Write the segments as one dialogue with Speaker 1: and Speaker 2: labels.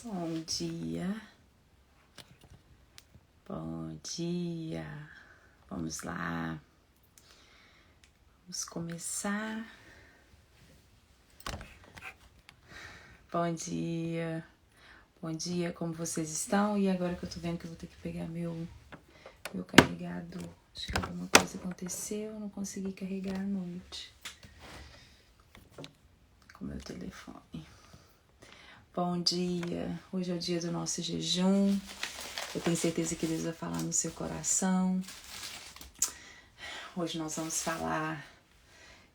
Speaker 1: Bom dia, bom dia, vamos lá, vamos começar. Bom dia, como vocês estão? E agora que eu tô vendo que eu vou ter que pegar meu carregador, acho que alguma coisa aconteceu, eu não consegui carregar à noite com meu telefone. Bom dia, hoje é o dia do nosso jejum. Eu tenho certeza que Deus vai falar no seu coração. Hoje nós vamos falar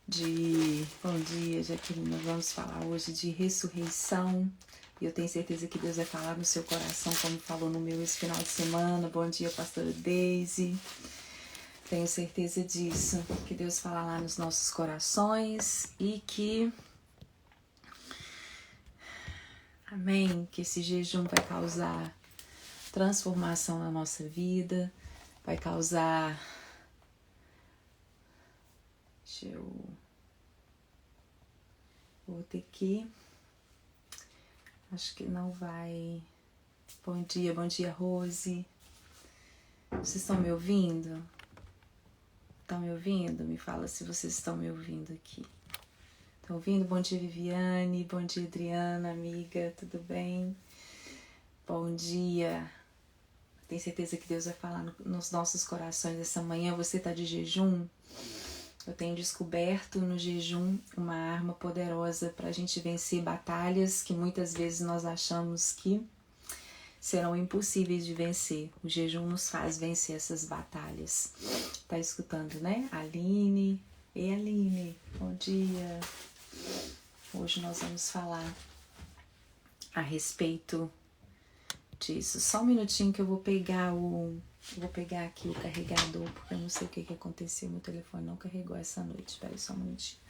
Speaker 1: de... Bom dia, Jaqueline. Nós vamos falar hoje de ressurreição. E eu tenho certeza que Deus vai falar no seu coração, como falou no meu esse final de semana. Bom dia, pastora Daisy. Tenho certeza disso, que Deus fala lá nos nossos corações e que... Amém. Que esse jejum vai causar transformação na nossa vida, vai causar... Vou ter que... Acho que não vai... Bom dia, Rose. Vocês estão me ouvindo? Estão me ouvindo? Me fala se vocês estão me ouvindo aqui. Estão ouvindo? Bom dia, Viviane. Bom dia, Adriana, amiga. Tudo bem? Bom dia. Tenho certeza que Deus vai falar nos nossos corações essa manhã. Você está de jejum? Eu tenho descoberto no jejum uma arma poderosa para a gente vencer batalhas que muitas vezes nós achamos que serão impossíveis de vencer. O jejum nos faz vencer essas batalhas. Tá escutando, né? Aline. Ei, Aline. Bom dia. Hoje nós vamos falar a respeito disso. Só um minutinho que eu vou pegar aqui o carregador, porque eu não sei o que aconteceu. Meu telefone não carregou essa noite. Espera aí só um minutinho.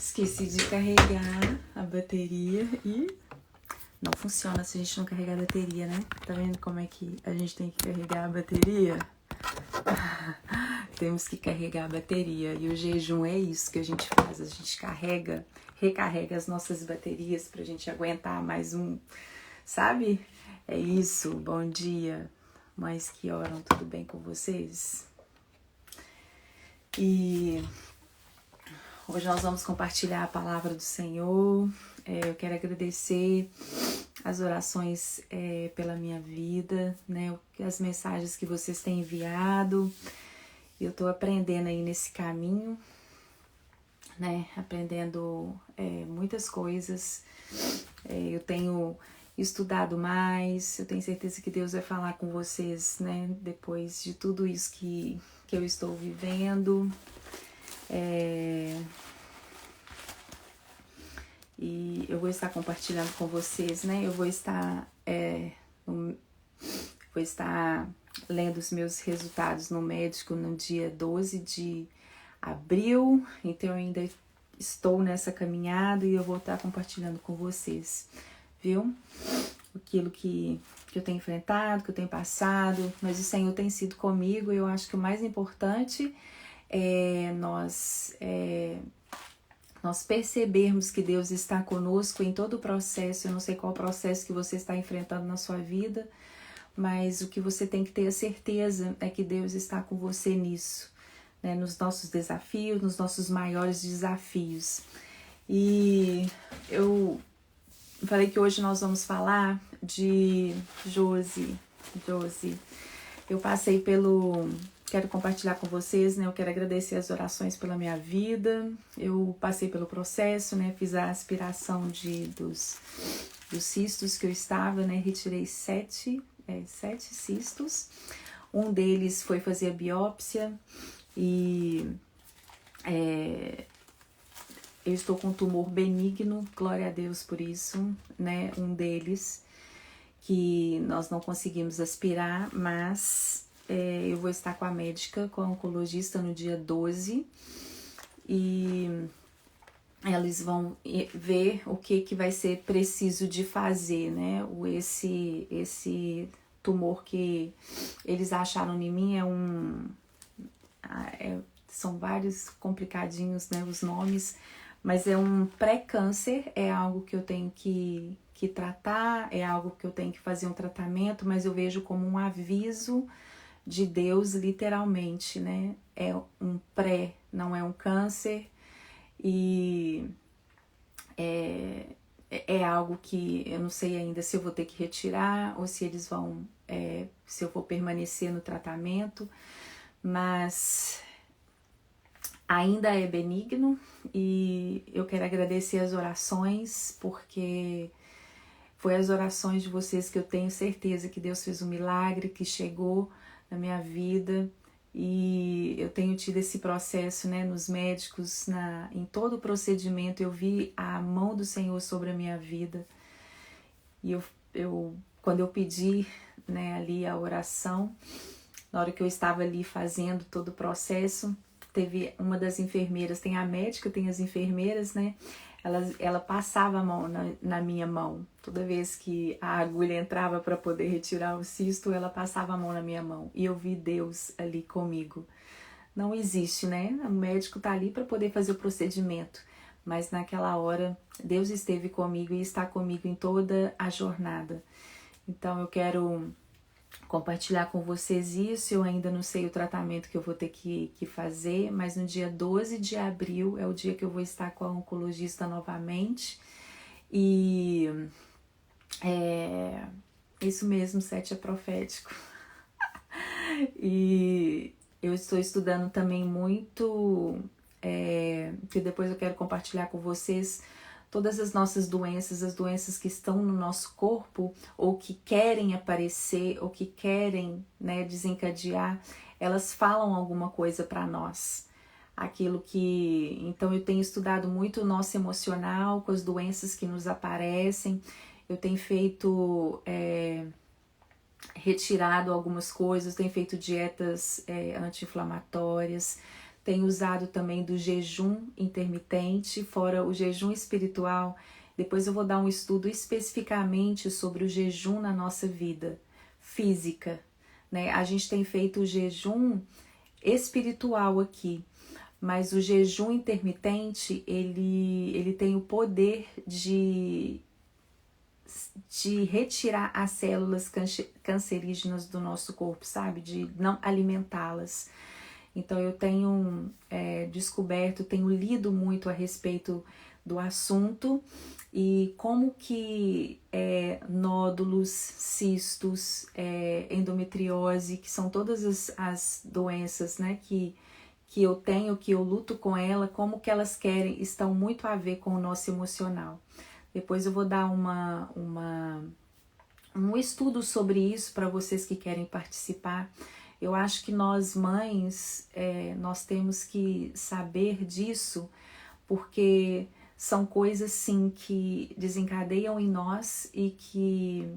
Speaker 1: Esqueci de carregar a bateria e não funciona se a gente não carregar a bateria, né? Tá vendo como é que a gente tem que carregar a bateria? Temos que carregar a bateria. E o jejum é isso que a gente faz. A gente recarrega as nossas baterias pra gente aguentar mais sabe? É isso. Bom dia. Mães que oram, tudo bem com vocês? E... hoje nós vamos compartilhar a palavra do Senhor. Eu quero agradecer as orações pela minha vida, né? As mensagens que vocês têm enviado. Eu estou aprendendo aí nesse caminho, né? Aprendendo muitas coisas. Eu tenho estudado mais. Eu tenho certeza que Deus vai falar com vocês, né? Depois de tudo isso que eu estou vivendo. E eu vou estar compartilhando com vocês, né? Eu vou estar lendo os meus resultados no médico no dia 12 de abril. Então eu ainda estou nessa caminhada e eu vou estar compartilhando com vocês, viu? Aquilo que eu tenho enfrentado, que eu tenho passado. Mas o Senhor tem sido comigo e eu acho que o mais importante é nós percebermos que Deus está conosco em todo o processo. Eu não sei qual processo que você está enfrentando na sua vida, mas o que você tem que ter a certeza é que Deus está com você nisso, né? Nos nossos desafios, nos nossos maiores desafios. E eu falei que hoje nós vamos falar de Josi. Eu passei quero compartilhar com vocês, né? Eu quero agradecer as orações pela minha vida. Eu passei pelo processo, né? Fiz a aspiração dos cistos que eu estava, né? Retirei 7 cistos. Um deles foi fazer a biópsia e eu estou com um tumor benigno, glória a Deus por isso, né? Um deles que nós não conseguimos aspirar, mas eu vou estar com a médica, com a oncologista no dia 12 e eles vão ver o que vai ser preciso de fazer, né? Esse tumor que eles acharam em mim são vários complicadinhos, né, os nomes, mas é um pré-câncer, é algo que eu tenho que tratar, é algo que eu tenho que fazer um tratamento, mas eu vejo como um aviso de Deus, literalmente, né? É um pré, não é um câncer, e é algo que eu não sei ainda se eu vou ter que retirar ou se eles vão, se eu vou permanecer no tratamento, mas ainda é benigno e eu quero agradecer as orações, porque foi as orações de vocês que eu tenho certeza que Deus fez um milagre, que chegou na minha vida. E eu tenho tido esse processo, né, nos médicos, em todo o procedimento, eu vi a mão do Senhor sobre a minha vida. E quando eu pedi, né, ali a oração, na hora que eu estava ali fazendo todo o processo, teve uma das enfermeiras, tem a médica, tem as enfermeiras, né, ela passava a mão na minha mão. Toda vez que a agulha entrava para poder retirar o cisto, ela passava a mão na minha mão. E eu vi Deus ali comigo. Não existe, né? O médico tá ali para poder fazer o procedimento. Mas naquela hora, Deus esteve comigo e está comigo em toda a jornada. Então eu quero compartilhar com vocês isso. Eu ainda não sei o tratamento que eu vou ter que fazer, mas no dia 12 de abril é o dia que eu vou estar com a oncologista novamente. E isso mesmo, 7 é profético. E eu estou estudando também muito, que depois eu quero compartilhar com vocês, todas as nossas doenças, as doenças que estão no nosso corpo, ou que querem aparecer, ou que querem, né, desencadear, elas falam alguma coisa para nós. Então eu tenho estudado muito o nosso emocional, com as doenças que nos aparecem. Eu tenho feito, retirado algumas coisas, tenho feito dietas anti-inflamatórias, tenho usado também do jejum intermitente, fora o jejum espiritual. Depois eu vou dar um estudo especificamente sobre o jejum na nossa vida física, né? A gente tem feito o jejum espiritual aqui, mas o jejum intermitente, ele tem o poder de retirar as células cancerígenas do nosso corpo, sabe? De não alimentá-las. Então eu tenho descoberto, tenho lido muito a respeito do assunto e como que nódulos, cistos, endometriose, que são todas as doenças, né, que eu tenho, que eu luto com ela, como que elas estão muito a ver com o nosso emocional. Depois eu vou dar um estudo sobre isso para vocês que querem participar. Eu acho que nós mães, nós temos que saber disso, porque são coisas sim que desencadeiam em nós e que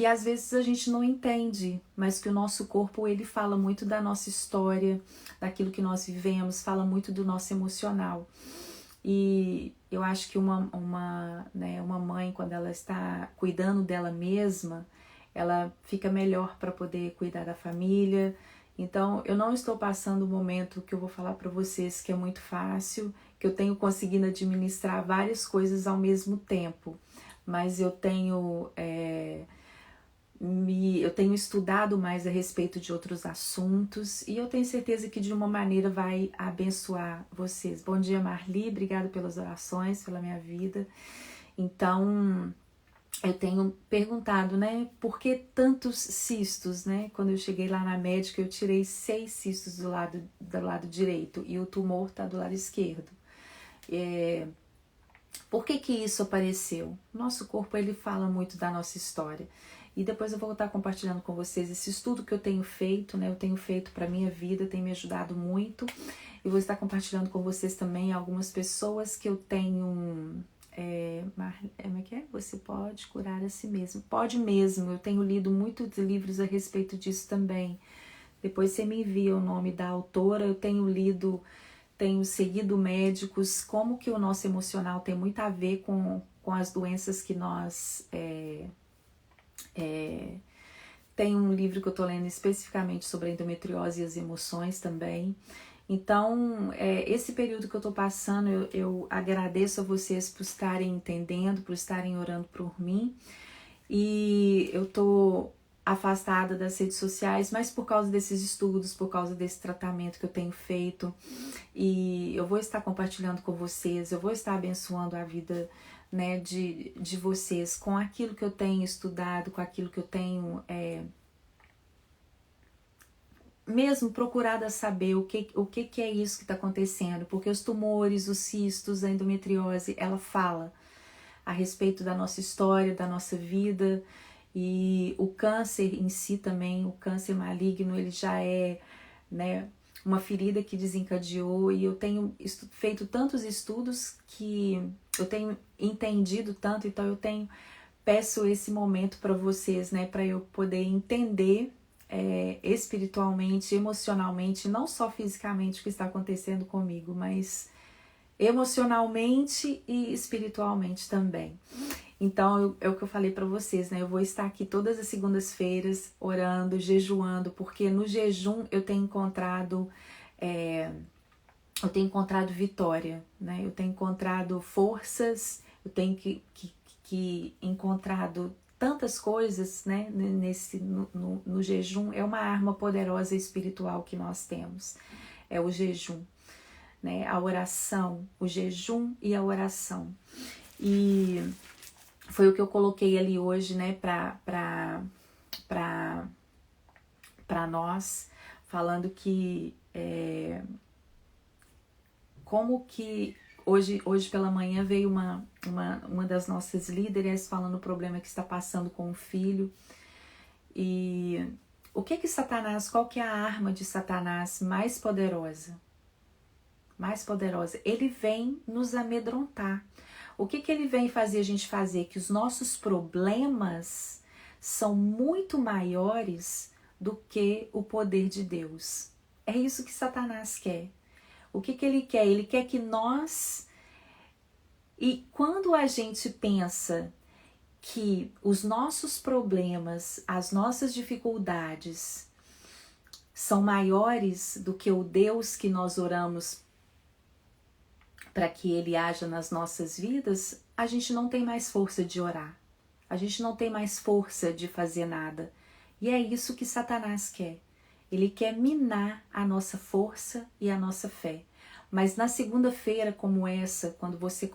Speaker 1: às vezes a gente não entende, mas que o nosso corpo, ele fala muito da nossa história, daquilo que nós vivemos, fala muito do nosso emocional. E eu acho que uma mãe, quando ela está cuidando dela mesma, ela fica melhor para poder cuidar da família. Então, eu não estou passando o momento que eu vou falar para vocês que é muito fácil, que eu tenho conseguido administrar várias coisas ao mesmo tempo, mas eu tenho estudado mais a respeito de outros assuntos e eu tenho certeza que de uma maneira vai abençoar vocês. Bom dia, Marli, obrigada pelas orações, pela minha vida. Então, eu tenho perguntado, né, por que tantos cistos, né? Quando eu cheguei lá na médica, eu tirei 6 cistos do lado direito e o tumor tá do lado esquerdo. Por que isso apareceu? Nosso corpo, ele fala muito da nossa história. E depois eu vou estar compartilhando com vocês esse estudo que eu tenho feito, né? Eu tenho feito para minha vida, tem me ajudado muito. E vou estar compartilhando com vocês também algumas pessoas que eu tenho... como é que é? Você pode curar a si mesmo. Pode mesmo, eu tenho lido muitos livros a respeito disso também. Depois você me envia o nome da autora. Eu tenho lido, tenho seguido médicos, como que o nosso emocional tem muito a ver com as doenças que nós... Tem um livro que eu tô lendo especificamente sobre a endometriose e as emoções também. Então, esse período que eu tô passando, eu agradeço a vocês por estarem entendendo, por estarem orando por mim. E eu tô afastada das redes sociais, mas por causa desses estudos, por causa desse tratamento que eu tenho feito. E eu vou estar compartilhando com vocês, eu vou estar abençoando a vida, né, de vocês com aquilo que eu tenho estudado, com aquilo que eu tenho mesmo procurado a saber o que é isso que está acontecendo, porque os tumores, os cistos, a endometriose, ela fala a respeito da nossa história, da nossa vida, e o câncer em si também, o câncer maligno, ele já é, né, uma ferida que desencadeou, e eu tenho feito tantos estudos que eu tenho entendido tanto, então peço esse momento para vocês, né, para eu poder entender espiritualmente, emocionalmente, não só fisicamente o que está acontecendo comigo, mas emocionalmente e espiritualmente também. Então, é o que eu falei para vocês, né? Eu vou estar aqui todas as segundas-feiras orando, jejuando, porque no jejum eu tenho encontrado vitória, né? Eu tenho encontrado forças, eu tenho que encontrado tantas coisas, né? No jejum é uma arma poderosa espiritual que nós temos, é o jejum, né? A oração, o jejum e a oração. E foi o que eu coloquei ali hoje, né? Para nós, falando que como que hoje pela manhã veio uma das nossas líderes falando o problema que está passando com o filho. E o que Satanás, qual que é a arma de Satanás mais poderosa? Mais poderosa. Ele vem nos amedrontar. O que ele vem fazer a gente fazer? Que os nossos problemas são muito maiores do que o poder de Deus. É isso que Satanás quer. O que ele quer? Ele quer que nós... E quando a gente pensa que os nossos problemas, as nossas dificuldades são maiores do que o Deus que nós oramos para que Ele haja nas nossas vidas, a gente não tem mais força de orar. A gente não tem mais força de fazer nada. E é isso que Satanás quer. Ele quer minar a nossa força e a nossa fé. Mas na segunda-feira como essa, quando você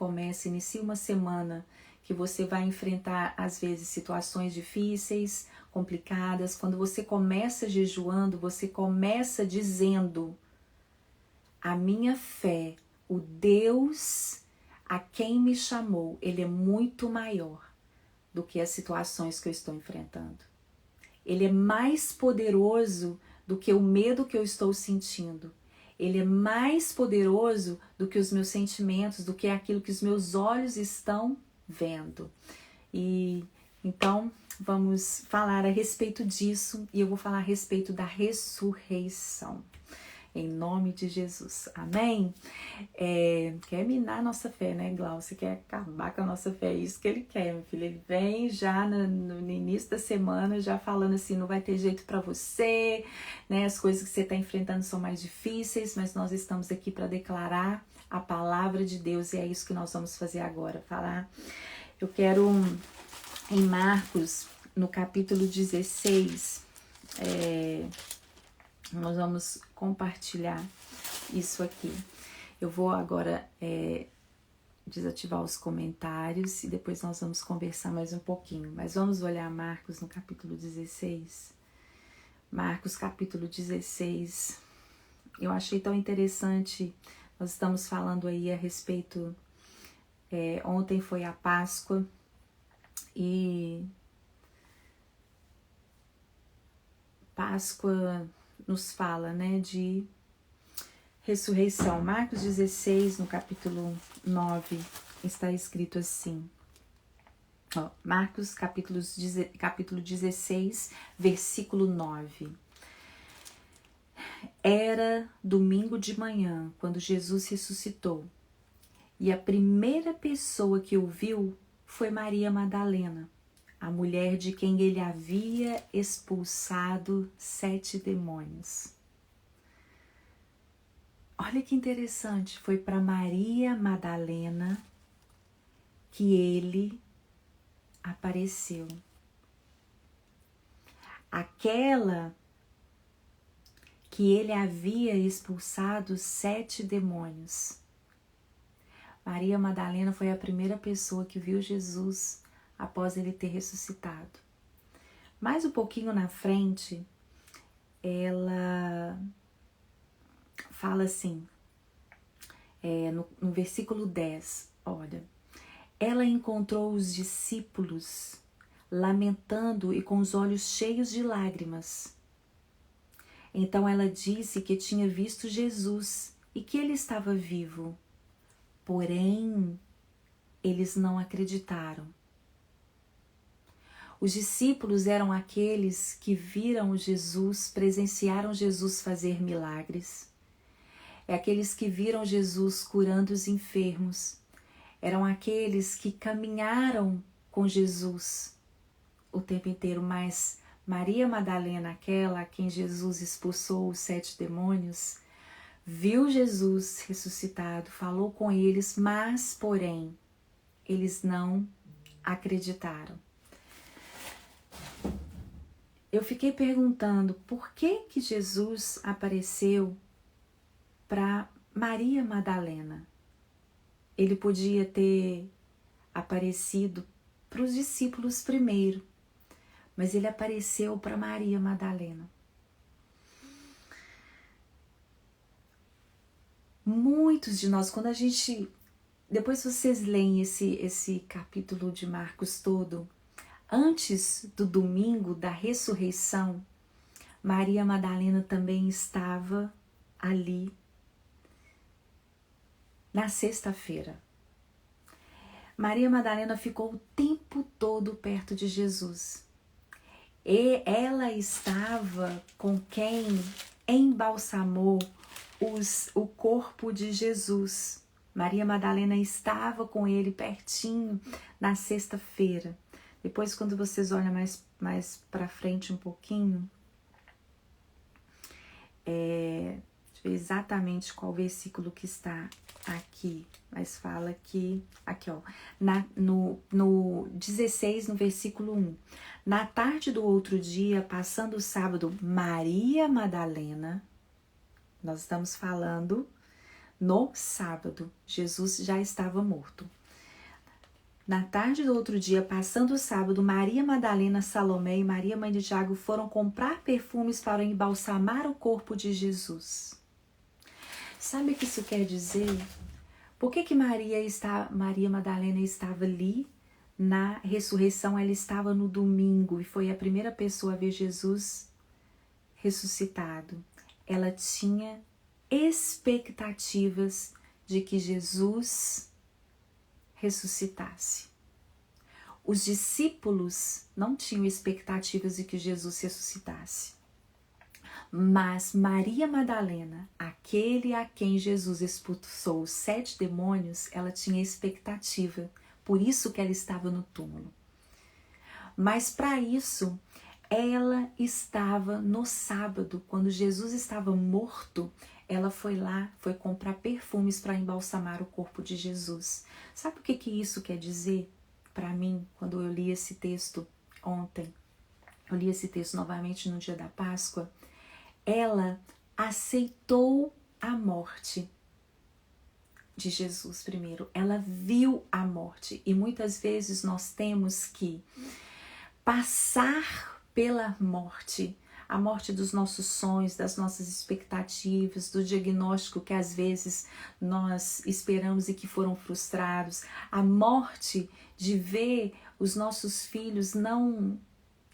Speaker 1: inicia uma semana que você vai enfrentar às vezes situações difíceis, complicadas, quando você começa jejuando, você começa dizendo: a minha fé, o Deus a quem me chamou, Ele é muito maior do que as situações que eu estou enfrentando. Ele é mais poderoso do que o medo que eu estou sentindo. Ele é mais poderoso do que os meus sentimentos, do que aquilo que os meus olhos estão vendo. E então vamos falar a respeito disso, e eu vou falar a respeito da ressurreição. Em nome de Jesus. Amém? Quer minar a nossa fé, né, Glaucia? Quer acabar com a nossa fé. É isso que ele quer, meu filho. Ele vem já no início da semana, já falando assim, não vai ter jeito pra você, né? As coisas que você tá enfrentando são mais difíceis, mas nós estamos aqui para declarar a palavra de Deus, e é isso que nós vamos fazer agora. Falar. Eu quero, em Marcos, no capítulo 16, nós vamos compartilhar isso aqui. Eu vou agora desativar os comentários e depois nós vamos conversar mais um pouquinho. Mas vamos olhar Marcos no capítulo 16. Marcos capítulo 16. Eu achei tão interessante. Nós estamos falando aí a respeito... ontem foi a Páscoa e Páscoa nos fala, né, de ressurreição. Marcos 16, no capítulo 9, está escrito assim. Ó, Marcos capítulo 16, versículo 9. Era domingo de manhã, quando Jesus ressuscitou. E a primeira pessoa que o viu foi Maria Madalena, a mulher de quem ele havia expulsado 7 demônios. Olha que interessante, foi para Maria Madalena que ele apareceu. Aquela que ele havia expulsado 7 demônios. Maria Madalena foi a primeira pessoa que viu Jesus após ele ter ressuscitado. Mais um pouquinho na frente, ela fala assim, no versículo 10, olha. Ela encontrou os discípulos lamentando e com os olhos cheios de lágrimas. Então ela disse que tinha visto Jesus e que ele estava vivo. Porém, eles não acreditaram. Os discípulos eram aqueles que viram Jesus, presenciaram Jesus fazer milagres. É aqueles que viram Jesus curando os enfermos. Eram aqueles que caminharam com Jesus o tempo inteiro, mas Maria Madalena, aquela a quem Jesus expulsou os 7 demônios, viu Jesus ressuscitado, falou com eles, mas, porém, eles não acreditaram. Eu fiquei perguntando por que Jesus apareceu para Maria Madalena. Ele podia ter aparecido para os discípulos primeiro, mas ele apareceu para Maria Madalena. Muitos de nós, quando a gente... Depois vocês leem esse capítulo de Marcos todo, antes do domingo da ressurreição, Maria Madalena também estava ali na sexta-feira. Maria Madalena ficou o tempo todo perto de Jesus. E ela estava com quem embalsamou o corpo de Jesus. Maria Madalena estava com ele pertinho na sexta-feira. Depois, quando vocês olham mais para frente um pouquinho, deixa eu ver exatamente qual versículo que está aqui, mas fala que, aqui ó, no 16, no versículo 1. Na tarde do outro dia, passando o sábado, Maria Madalena, nós estamos falando no sábado, Jesus já estava morto. Na tarde do outro dia, passando o sábado, Maria Madalena, Salomé e Maria, mãe de Tiago, foram comprar perfumes para embalsamar o corpo de Jesus. Sabe o que isso quer dizer? Por que Maria Madalena estava ali na ressurreição? Ela estava no domingo e foi a primeira pessoa a ver Jesus ressuscitado. Ela tinha expectativas de que Jesus ressuscitasse. Os discípulos não tinham expectativas de que Jesus ressuscitasse. Mas Maria Madalena, aquele a quem Jesus expulsou os 7 demônios, ela tinha expectativa. Por isso que ela estava no túmulo. Mas para isso, ela estava no sábado, quando Jesus estava morto, ela foi lá, foi comprar perfumes para embalsamar o corpo de Jesus. Sabe o que isso quer dizer para mim, quando eu li esse texto ontem? Eu li esse texto novamente no dia da Páscoa. Ela aceitou a morte de Jesus primeiro. Ela viu a morte. E muitas vezes nós temos que passar pela morte. A morte dos nossos sonhos, das nossas expectativas, do diagnóstico que às vezes nós esperamos e que foram frustrados. A morte de ver os nossos filhos não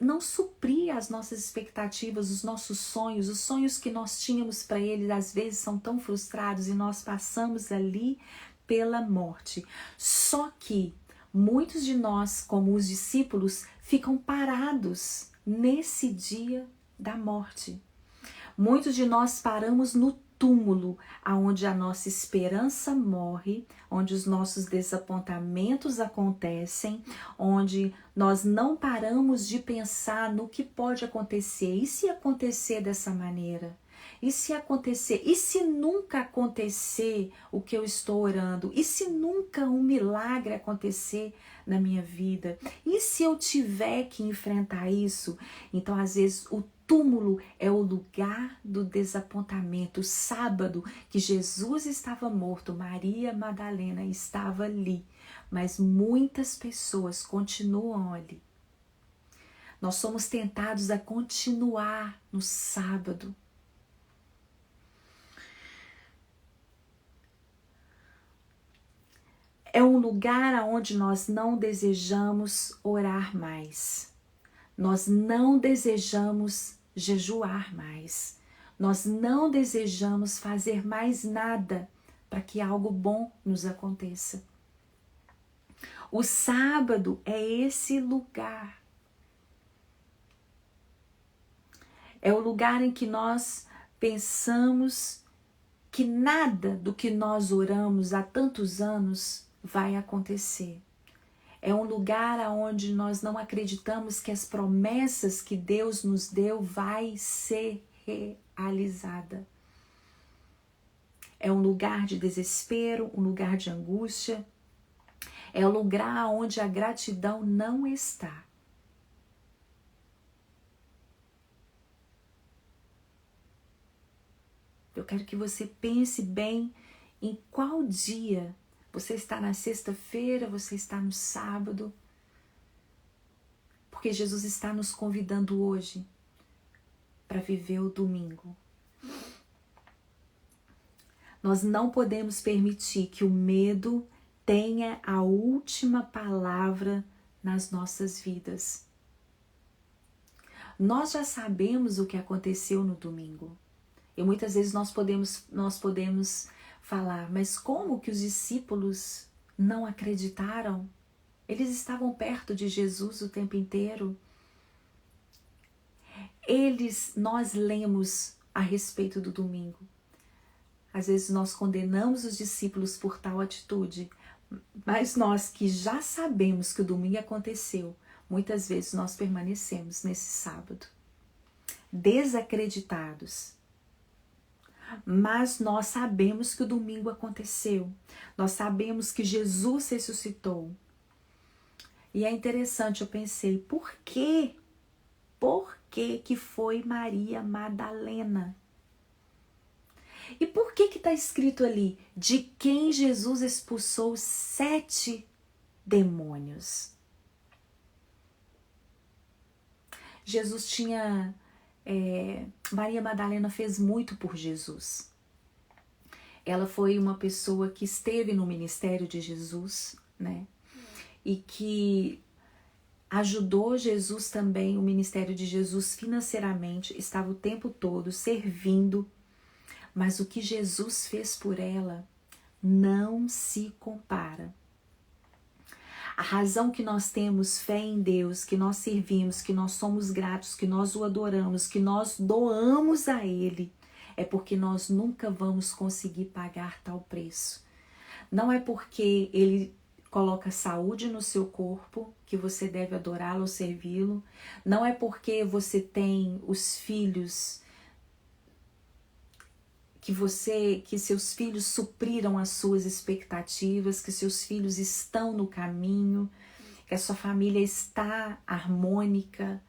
Speaker 1: não supria as nossas expectativas, os nossos sonhos, os sonhos que nós tínhamos para Ele, às vezes são tão frustrados e nós passamos ali pela morte. Só que muitos de nós, como os discípulos, ficam parados nesse dia da morte. Muitos de nós paramos no túmulo, aonde a nossa esperança morre, onde os nossos desapontamentos acontecem, onde nós não paramos de pensar no que pode acontecer. E se acontecer dessa maneira? E se acontecer? E se nunca acontecer o que eu estou orando? E se nunca um milagre acontecer na minha vida? E se eu tiver que enfrentar isso? Então, às vezes, o túmulo é o lugar do desapontamento. O sábado que Jesus estava morto, Maria Madalena estava ali, mas muitas pessoas continuam ali. Nós somos tentados a continuar no sábado. É um lugar onde nós não desejamos orar mais. Nós não desejamos jejuar mais. Nós não desejamos fazer mais nada para que algo bom nos aconteça. O sábado é esse lugar. É o lugar em que nós pensamos que nada do que nós oramos há tantos anos vai acontecer. É um lugar onde nós não acreditamos que as promessas que Deus nos deu vai ser realizada. É um lugar de desespero, um lugar de angústia. É um lugar onde a gratidão não está. Eu quero que você pense bem em qual dia. Você está na sexta-feira, você está no sábado. Porque Jesus está nos convidando hoje para viver o domingo. Nós não podemos permitir que o medo tenha a última palavra nas nossas vidas. Nós já sabemos o que aconteceu no domingo. E muitas vezes nós podemos falar, mas como que os discípulos não acreditaram? Eles estavam perto de Jesus o tempo inteiro. Nós lemos a respeito do domingo. Às vezes nós condenamos os discípulos por tal atitude, mas nós que já sabemos que o domingo aconteceu, muitas vezes nós permanecemos nesse sábado, desacreditados. Mas nós sabemos que o domingo aconteceu. Nós sabemos que Jesus ressuscitou. E é interessante, eu pensei, por quê? Por que foi Maria Madalena? E por que está escrito ali? De quem Jesus expulsou 7 demônios. Jesus tinha... Maria Madalena fez muito por Jesus. Ela foi uma pessoa que esteve no ministério de Jesus, né? E que ajudou Jesus também, o ministério de Jesus financeiramente, estava o tempo todo servindo, mas o que Jesus fez por ela não se compara. A razão que nós temos fé em Deus, que nós servimos, que nós somos gratos, que nós o adoramos, que nós doamos a Ele, é porque nós nunca vamos conseguir pagar tal preço. Não é porque Ele coloca saúde no seu corpo que você deve adorá-lo ou servi-lo. Não é porque você tem os filhos que seus filhos supriram as suas expectativas, que seus filhos estão no caminho, que a sua família está harmônica,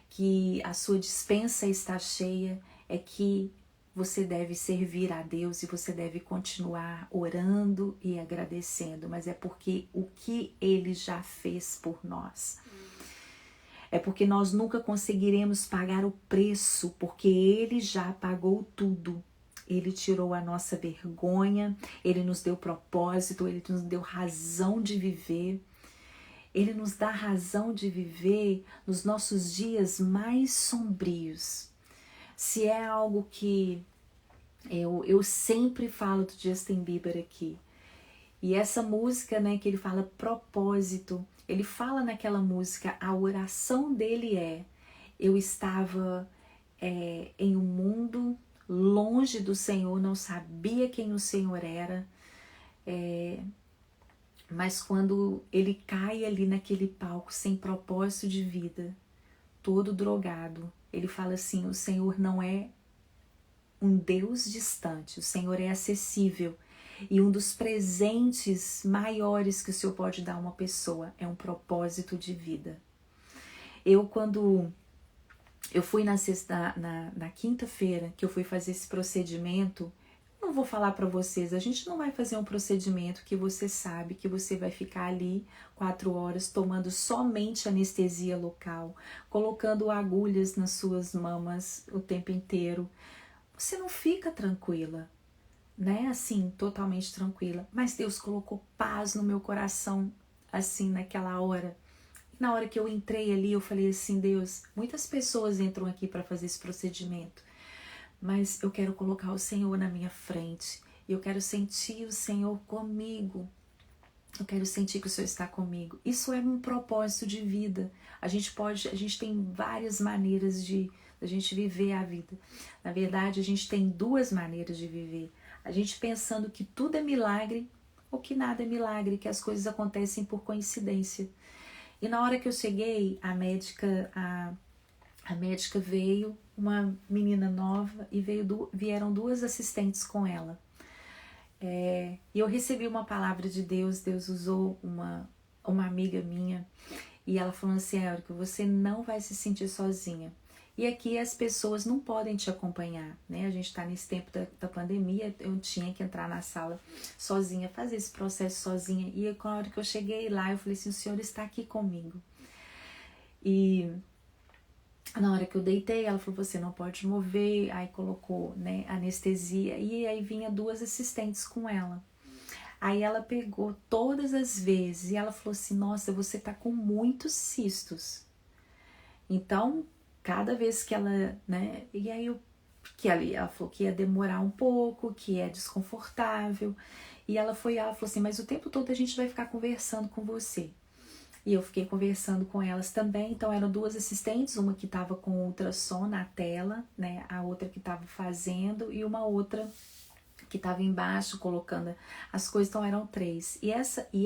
Speaker 1: que a sua despensa está cheia, é que você deve servir a Deus e você deve continuar orando e agradecendo, mas é porque o que Ele já fez por nós. É porque nós nunca conseguiremos pagar o preço, porque Ele já pagou tudo. Ele tirou a nossa vergonha, Ele nos deu propósito, Ele nos deu razão de viver. Ele nos dá razão de viver nos nossos dias mais sombrios. Se é algo que eu sempre falo do Justin Bieber aqui, e essa música, né, que ele fala propósito, ele fala naquela música, a oração dele eu estava em um mundo longe do Senhor, não sabia quem o Senhor era, mas quando ele cai ali naquele palco sem propósito de vida, todo drogado, ele fala assim, o Senhor não é um Deus distante, o Senhor é acessível. E um dos presentes maiores que o Senhor pode dar a uma pessoa é um propósito de vida. Quando eu fui na quinta-feira, que eu fui fazer esse procedimento, não vou falar para vocês, a gente não vai fazer um procedimento que você sabe que você vai ficar ali 4 horas tomando somente anestesia local, colocando agulhas nas suas mamas o tempo inteiro. Você não fica tranquila, né? Assim, totalmente tranquila. Mas Deus colocou paz no meu coração, assim, naquela hora. Na hora que eu entrei ali, eu falei assim, Deus, muitas pessoas entram aqui para fazer esse procedimento, mas eu quero colocar o Senhor na minha frente. Eu quero sentir o Senhor comigo. Eu quero sentir que o Senhor está comigo. Isso é um propósito de vida. A gente tem várias maneiras de a gente viver a vida. Na verdade, a gente tem 2 maneiras de viver. A gente pensando que tudo é milagre ou que nada é milagre, que as coisas acontecem por coincidência. E na hora que eu cheguei, a médica veio, uma menina nova, e vieram 2 assistentes com ela. E eu recebi uma palavra de Deus. Deus usou uma amiga minha, e ela falou assim, Érica, você não vai se sentir sozinha. E aqui as pessoas não podem te acompanhar, né? A gente está nesse tempo da pandemia, eu tinha que entrar na sala sozinha, fazer esse processo sozinha. E na hora que eu cheguei lá, eu falei assim, o Senhor está aqui comigo. E na hora que eu deitei, ela falou, você não pode mover, aí colocou, né, anestesia, e aí vinha 2 assistentes com ela. Aí ela pegou todas as vezes, e ela falou assim, nossa, você tá com muitos cistos. Então, cada vez que ela, né, e aí ela falou que ia demorar um pouco, que é desconfortável, e ela falou assim, mas o tempo todo a gente vai ficar conversando com você. E eu fiquei conversando com elas também, então eram 2 assistentes, uma que estava com ultrassom na tela, né, a outra que estava fazendo, e uma outra que estava embaixo colocando as coisas, então eram 3. E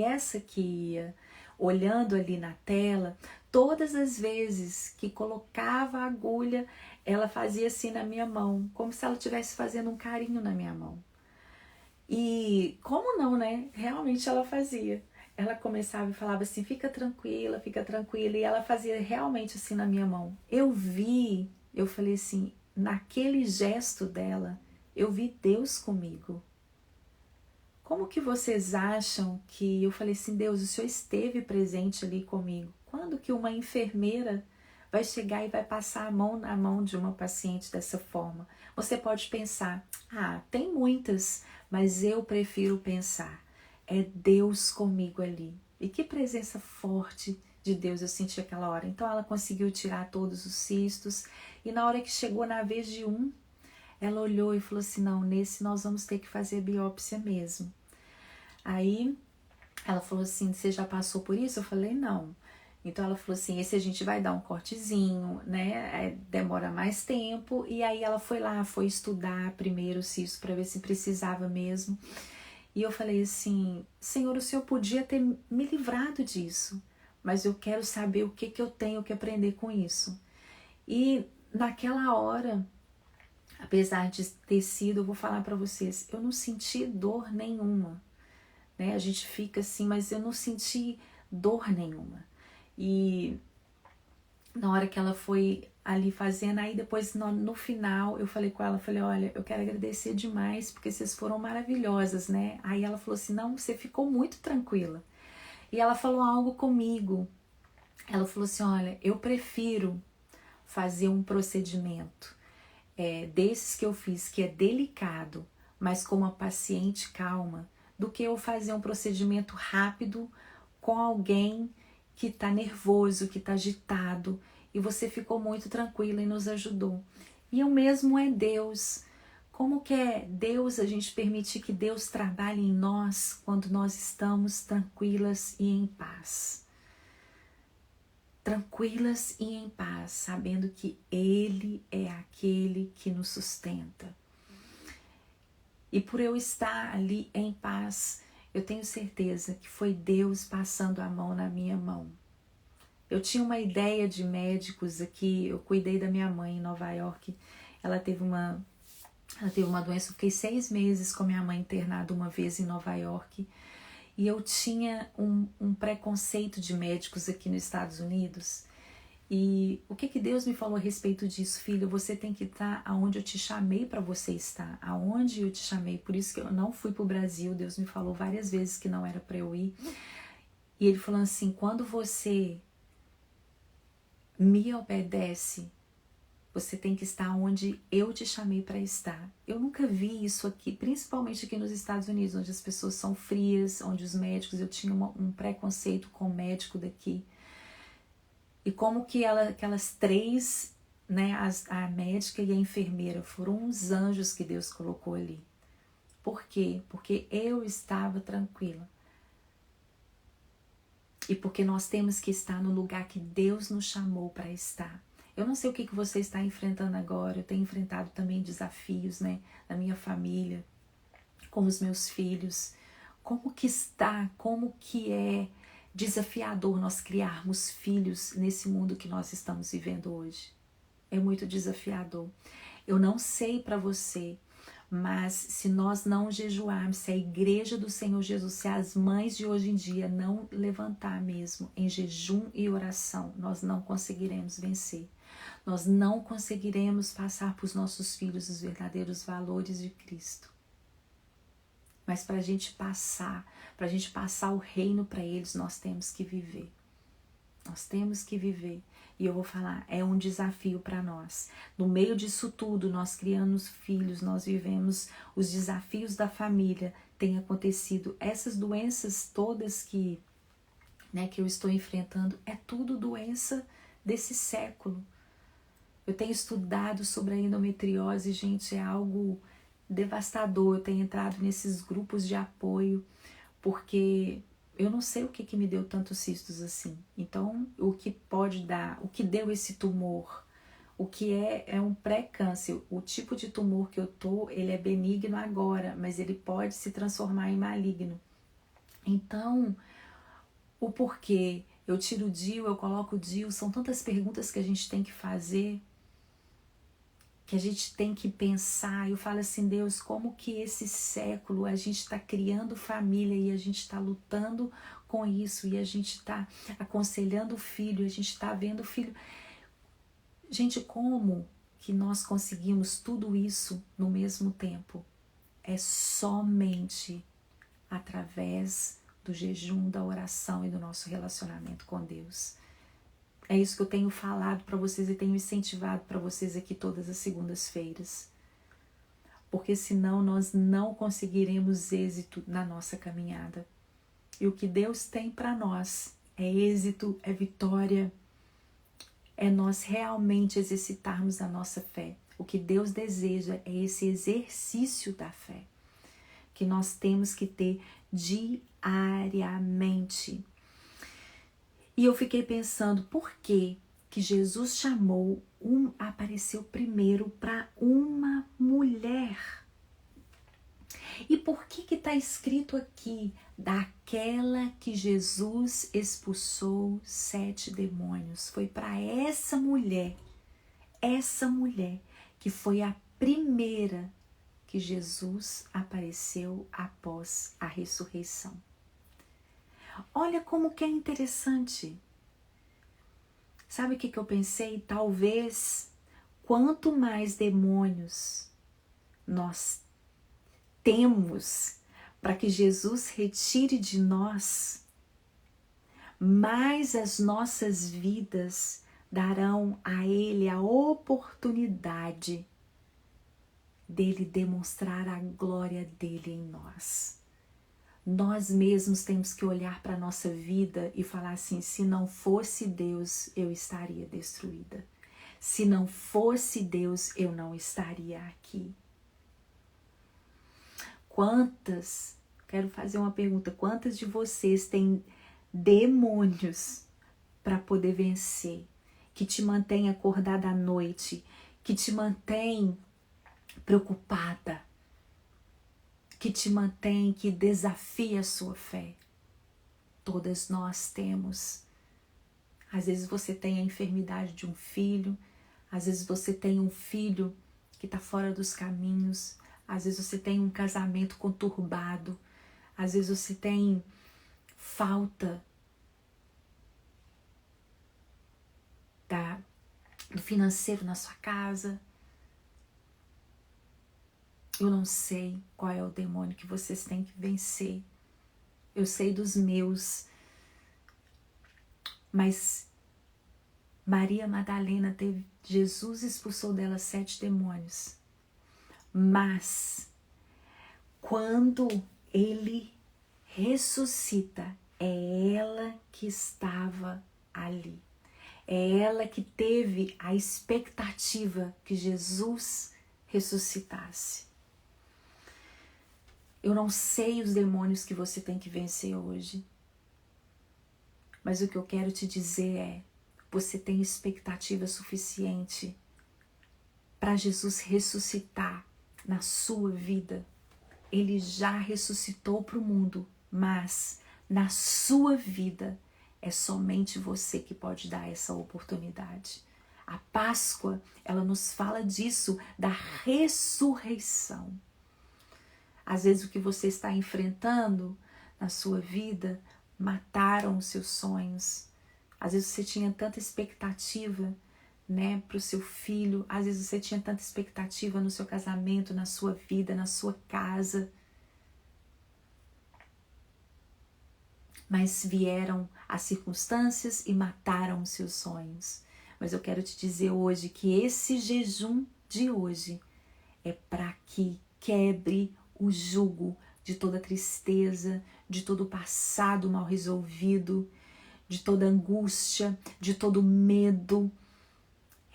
Speaker 1: essa que ia olhando ali na tela, todas as vezes que colocava a agulha, ela fazia assim na minha mão, como se ela estivesse fazendo um carinho na minha mão. E como não, né? Realmente ela fazia. Ela começava e falava assim, fica tranquila, e ela fazia realmente assim na minha mão. Eu falei assim, naquele gesto dela, eu vi Deus comigo. Como que vocês acham que... Eu falei assim, Deus, o Senhor esteve presente ali comigo. Quando que uma enfermeira vai chegar e vai passar a mão na mão de uma paciente dessa forma? Você pode pensar, tem muitas, mas eu prefiro pensar, é Deus comigo ali. E que presença forte de Deus eu senti aquela hora. Então ela conseguiu tirar todos os cistos, e na hora que chegou na vez de ela olhou e falou assim, não, nesse nós vamos ter que fazer biópsia mesmo. Aí ela falou assim, você já passou por isso? Eu falei, não. Então ela falou assim, esse a gente vai dar um cortezinho, né? Demora mais tempo. E aí ela foi estudar primeiro o cisto para ver se precisava mesmo. E eu falei assim, Senhor, o Senhor podia ter me livrado disso, mas eu quero saber o que eu tenho que aprender com isso. E naquela hora, apesar de ter sido, eu vou falar para vocês, eu não senti dor nenhuma, né? A gente fica assim, mas eu não senti dor nenhuma. E na hora que ela foi ali fazendo, aí depois no final eu falei com ela, olha, eu quero agradecer demais, porque vocês foram maravilhosas, né? Aí ela falou assim, não, você ficou muito tranquila. E ela falou algo comigo, ela falou assim, olha, eu prefiro fazer um procedimento desses que eu fiz, que é delicado, mas com uma paciente calma, do que eu fazer um procedimento rápido com alguém que está nervoso, que está agitado, e você ficou muito tranquila e nos ajudou. E o mesmo é Deus. Como que é Deus, a gente permitir que Deus trabalhe em nós quando nós estamos tranquilas e em paz. Tranquilas e em paz, sabendo que Ele é aquele que nos sustenta. E por eu estar ali em paz, eu tenho certeza que foi Deus passando a mão na minha mão. Eu tinha uma ideia de médicos aqui, eu cuidei da minha mãe em Nova York, ela teve uma doença, eu fiquei 6 meses com minha mãe internada uma vez em Nova York, e eu tinha um preconceito de médicos aqui nos Estados Unidos. E o que Deus me falou a respeito disso? Filho, você tem que estar aonde eu te chamei para você estar, aonde eu te chamei. Por isso que eu não fui para o Brasil. Deus me falou várias vezes que não era para eu ir. E Ele falou assim, quando você me obedece, você tem que estar onde eu te chamei para estar. Eu nunca vi isso aqui, principalmente aqui nos Estados Unidos, onde as pessoas são frias, onde os médicos, eu tinha um preconceito com o médico daqui. E como que aquelas 3, né, a médica e a enfermeira, foram uns anjos que Deus colocou ali. Por quê? Porque eu estava tranquila. E porque nós temos que estar no lugar que Deus nos chamou para estar. Eu não sei o que você está enfrentando agora, eu tenho enfrentado também desafios, né, na minha família, com os meus filhos. Como que está, como que é desafiador nós criarmos filhos nesse mundo que nós estamos vivendo hoje. É muito desafiador. Eu não sei para você, mas se nós não jejuarmos, se a igreja do Senhor Jesus, se as mães de hoje em dia não levantar mesmo em jejum e oração, nós não conseguiremos vencer. Nós não conseguiremos passar para os nossos filhos os verdadeiros valores de Cristo. Mas para a gente passar o reino para eles, nós temos que viver. Nós temos que viver. E eu vou falar, é um desafio para nós. No meio disso tudo, nós criamos filhos, nós vivemos os desafios da família. Tem acontecido essas doenças todas que eu estou enfrentando, é tudo doença desse século. Eu tenho estudado sobre a endometriose, gente, é algo devastador. Eu tenho entrado nesses grupos de apoio, porque eu não sei o que me deu tantos cistos assim. Então, o que pode dar, o que deu esse tumor, o que é um pré-câncer. O tipo de tumor que eu tô, ele é benigno agora, mas ele pode se transformar em maligno. Então, o porquê, eu tiro o DIU, eu coloco o DIU, são tantas perguntas que a gente tem que fazer, que a gente tem que pensar. Eu falo assim, Deus, como que esse século a gente está criando família e a gente está lutando com isso, e a gente está aconselhando o filho, a gente está vendo o filho. Gente, como que nós conseguimos tudo isso no mesmo tempo? É somente através do jejum, da oração e do nosso relacionamento com Deus. É isso que eu tenho falado para vocês e tenho incentivado para vocês aqui todas as segundas-feiras. Porque senão nós não conseguiremos êxito na nossa caminhada. E o que Deus tem para nós é êxito, é vitória, é nós realmente exercitarmos a nossa fé. O que Deus deseja é esse exercício da fé que nós temos que ter diariamente. E eu fiquei pensando, por que Jesus apareceu primeiro para uma mulher? E por que está escrito aqui, daquela que Jesus expulsou 7 demônios? Foi para essa mulher que foi a primeira que Jesus apareceu após a ressurreição. Olha como que é interessante. Sabe o que eu pensei? Talvez, quanto mais demônios nós temos para que Jesus retire de nós, mais as nossas vidas darão a Ele a oportunidade dele demonstrar a glória dele em nós. Nós mesmos temos que olhar para a nossa vida e falar assim: se não fosse Deus, eu estaria destruída. Se não fosse Deus, eu não estaria aqui. Quero fazer uma pergunta, quantas de vocês têm demônios para poder vencer, que te mantém acordada à noite, que te mantém preocupada, que te mantém, que desafia a sua fé? Todas nós temos. Às vezes você tem a enfermidade de um filho, às vezes você tem um filho que está fora dos caminhos, às vezes você tem um casamento conturbado, às vezes você tem falta do financeiro na sua casa. Eu não sei qual é o demônio que vocês têm que vencer. Eu sei dos meus. Mas Maria Madalena teve, Jesus expulsou dela 7 demônios. Mas quando ele ressuscita, é ela que estava ali. É ela que teve a expectativa que Jesus ressuscitasse. Eu não sei os demônios que você tem que vencer hoje. Mas o que eu quero te dizer é: você tem expectativa suficiente para Jesus ressuscitar na sua vida. Ele já ressuscitou para o mundo, mas na sua vida é somente você que pode dar essa oportunidade. A Páscoa, ela nos fala disso, da ressurreição. Às vezes o que você está enfrentando na sua vida mataram os seus sonhos. Às vezes você tinha tanta expectativa, né, para o seu filho. Às vezes você tinha tanta expectativa no seu casamento, na sua vida, na sua casa. Mas vieram as circunstâncias e mataram os seus sonhos. Mas eu quero te dizer hoje que esse jejum de hoje é para que quebre o jugo de toda tristeza, de todo passado mal resolvido, de toda angústia, de todo medo.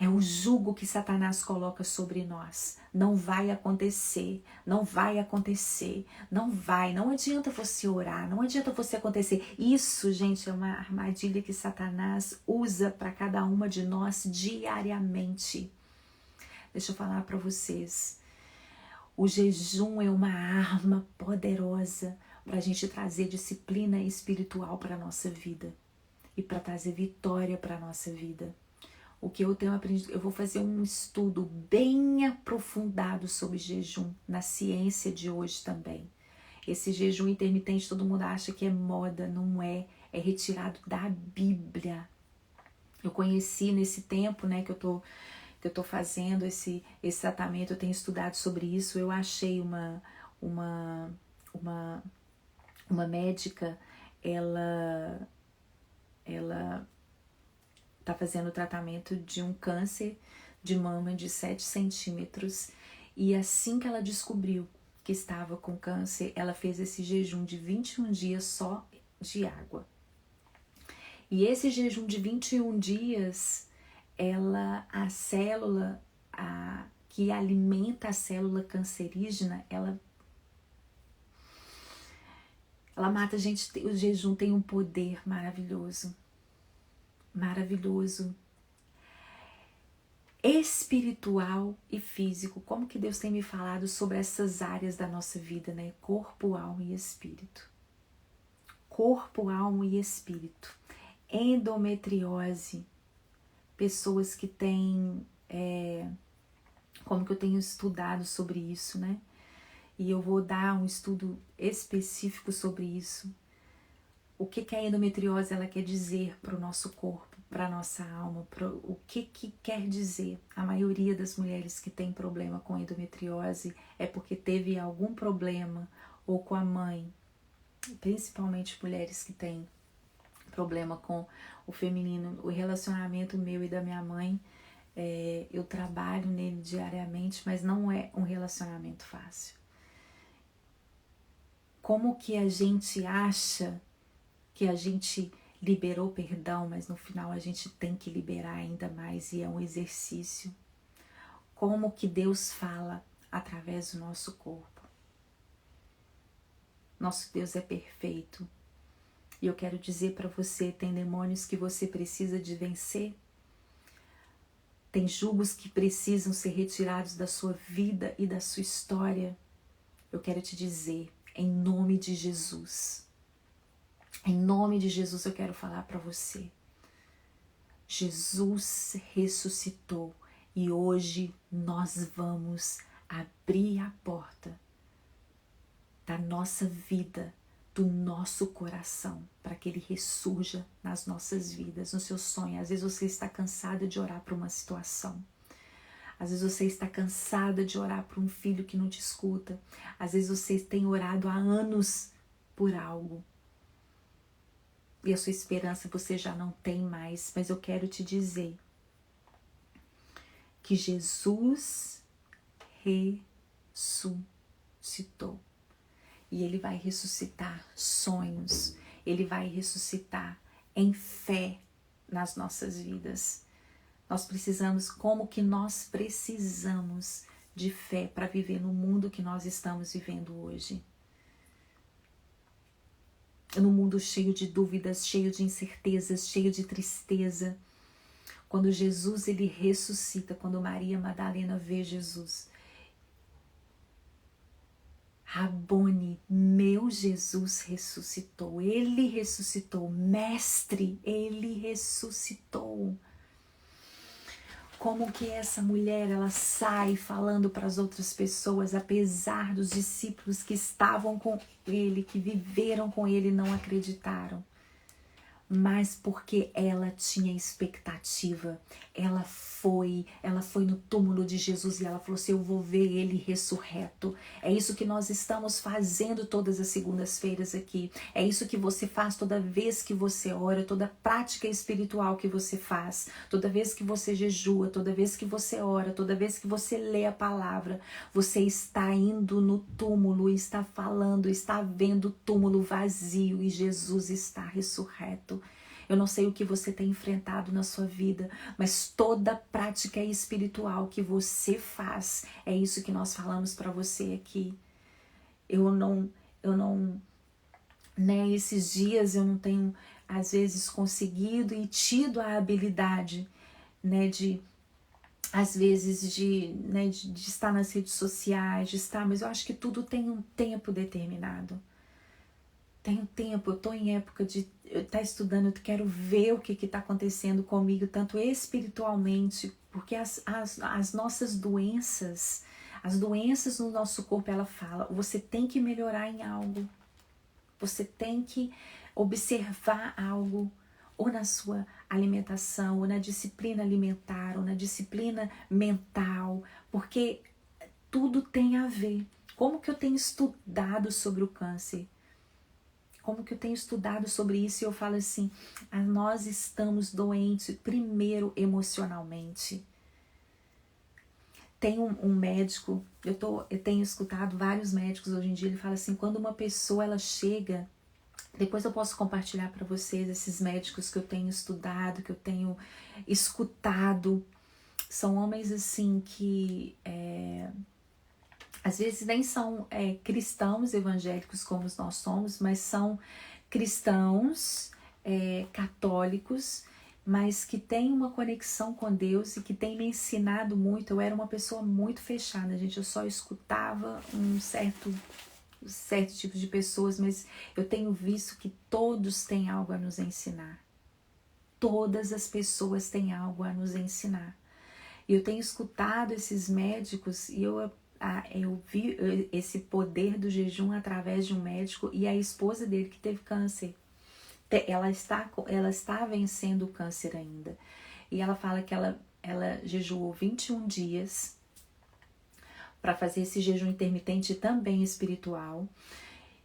Speaker 1: É o jugo que Satanás coloca sobre nós. Não vai acontecer, não vai acontecer, não vai. Não adianta você orar, não adianta você acontecer. Isso, gente, é uma armadilha que Satanás usa para cada uma de nós diariamente. Deixa eu falar para vocês. O jejum é uma arma poderosa para a gente trazer disciplina espiritual para a nossa vida e para trazer vitória para a nossa vida. O que eu tenho aprendido, eu vou fazer um estudo bem aprofundado sobre jejum na ciência de hoje também. Esse jejum intermitente todo mundo acha que é moda, não é, é retirado da Bíblia. Eu conheci nesse tempo, né, que eu tô fazendo esse tratamento, eu tenho estudado sobre isso. Eu achei uma médica, ela tá fazendo o tratamento de um câncer de mama de 7 centímetros. E assim que ela descobriu que estava com câncer, ela fez esse jejum de 21 dias só de água. E esse jejum de 21 dias, a célula que alimenta a célula cancerígena, ela mata a gente. O jejum tem um poder maravilhoso. Maravilhoso. Espiritual e físico. Como que Deus tem me falado sobre essas áreas da nossa vida, né? Corpo, alma e espírito. Corpo, alma e espírito. Endometriose. Pessoas que têm... como que eu tenho estudado sobre isso, né? E eu vou dar um estudo específico sobre isso. O que a endometriose ela quer dizer para o nosso corpo, para a nossa alma, o que quer dizer. A maioria das mulheres que tem problema com endometriose é porque teve algum problema ou com a mãe, principalmente mulheres que têm problema com o feminino. O relacionamento meu e da minha mãe, eu trabalho nele diariamente, mas não é um relacionamento fácil. Como que a gente acha que a gente liberou perdão, mas no final a gente tem que liberar ainda mais e é um exercício. Como que Deus fala através do nosso corpo. Nosso Deus é perfeito. E eu quero dizer para você, tem demônios que você precisa de vencer. Tem julgos que precisam ser retirados da sua vida e da sua história. Eu quero te dizer, em nome de Jesus. Em nome de Jesus eu quero falar para você. Jesus ressuscitou e hoje nós vamos abrir a porta da nossa vida, do nosso coração, para que ele ressurja nas nossas vidas, no seu sonho. Às vezes você está cansada de orar por uma situação. Às vezes você está cansada de orar por um filho que não te escuta. Às vezes você tem orado há anos por algo. E a sua esperança você já não tem mais. Mas eu quero te dizer que Jesus ressuscitou. E ele vai ressuscitar sonhos. Ele vai ressuscitar em fé nas nossas vidas. Nós precisamos, como que nós precisamos de fé para viver no mundo que nós estamos vivendo hoje. No mundo cheio de dúvidas, cheio de incertezas, cheio de tristeza. Quando Jesus ele ressuscita, quando Maria Madalena vê Jesus, Rabone, meu Jesus ressuscitou, ele ressuscitou, mestre, ele ressuscitou. Como que essa mulher, ela sai falando para as outras pessoas, apesar dos discípulos que estavam com ele, que viveram com ele, não acreditaram. Mas porque ela tinha expectativa, ela foi no túmulo de Jesus e ela falou assim, eu vou ver ele ressurreto. É isso que nós estamos fazendo todas as segundas-feiras aqui. É isso que você faz toda vez que você ora, toda prática espiritual que você faz, toda vez que você jejua, toda vez que você ora, toda vez que você lê a palavra, você está indo no túmulo, está falando, está vendo o túmulo vazio e Jesus está ressurreto. Eu não sei o que você tem enfrentado na sua vida, mas toda prática espiritual que você faz, é isso que nós falamos para você aqui. Eu não, né, esses dias eu não tenho, às vezes, conseguido e tido a habilidade, né, às vezes, de estar nas redes sociais, mas eu acho que tudo tem um tempo determinado. Tem um tempo, eu estou em época de estar estudando, eu quero ver o que está acontecendo comigo, tanto espiritualmente, porque as nossas doenças, as doenças no nosso corpo, ela fala, você tem que melhorar em algo, você tem que observar algo, ou na sua alimentação, ou na disciplina alimentar, ou na disciplina mental, porque tudo tem a ver. Como que eu tenho estudado sobre o câncer? Como que eu tenho estudado sobre isso e eu falo assim, nós estamos doentes primeiro emocionalmente. Tem um médico, eu tenho escutado vários médicos hoje em dia, ele fala assim, quando uma pessoa ela chega, depois eu posso compartilhar para vocês esses médicos que eu tenho estudado, que eu tenho escutado, são homens assim que às vezes nem são cristãos evangélicos como nós somos, mas são cristãos católicos, mas que têm uma conexão com Deus e que têm me ensinado muito. Eu era uma pessoa muito fechada, gente, eu só escutava um certo tipo de pessoas, mas eu tenho visto que todos têm algo a nos ensinar. Todas as pessoas têm algo a nos ensinar. E eu tenho escutado esses médicos e eu vi esse poder do jejum através de um médico e a esposa dele que teve câncer. Ela está vencendo o câncer ainda. E ela fala que ela jejuou 21 dias para fazer esse jejum intermitente também espiritual.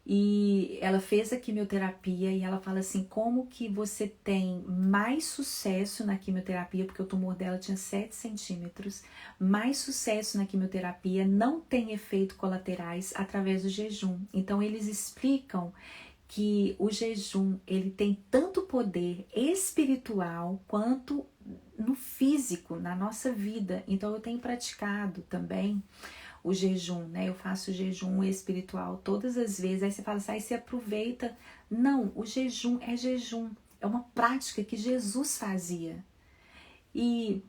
Speaker 1: E ela fez a quimioterapia e ela fala assim, como que você tem mais sucesso na quimioterapia, porque o tumor dela tinha 7 centímetros, mais sucesso na quimioterapia, não tem efeitos colaterais através do jejum. Então eles explicam que o jejum, ele tem tanto poder espiritual quanto no físico, na nossa vida. Então eu tenho praticado também o jejum, né? Eu faço jejum espiritual todas as vezes. Aí você fala assim, aí você aproveita. Não, o jejum. É uma prática que Jesus fazia. E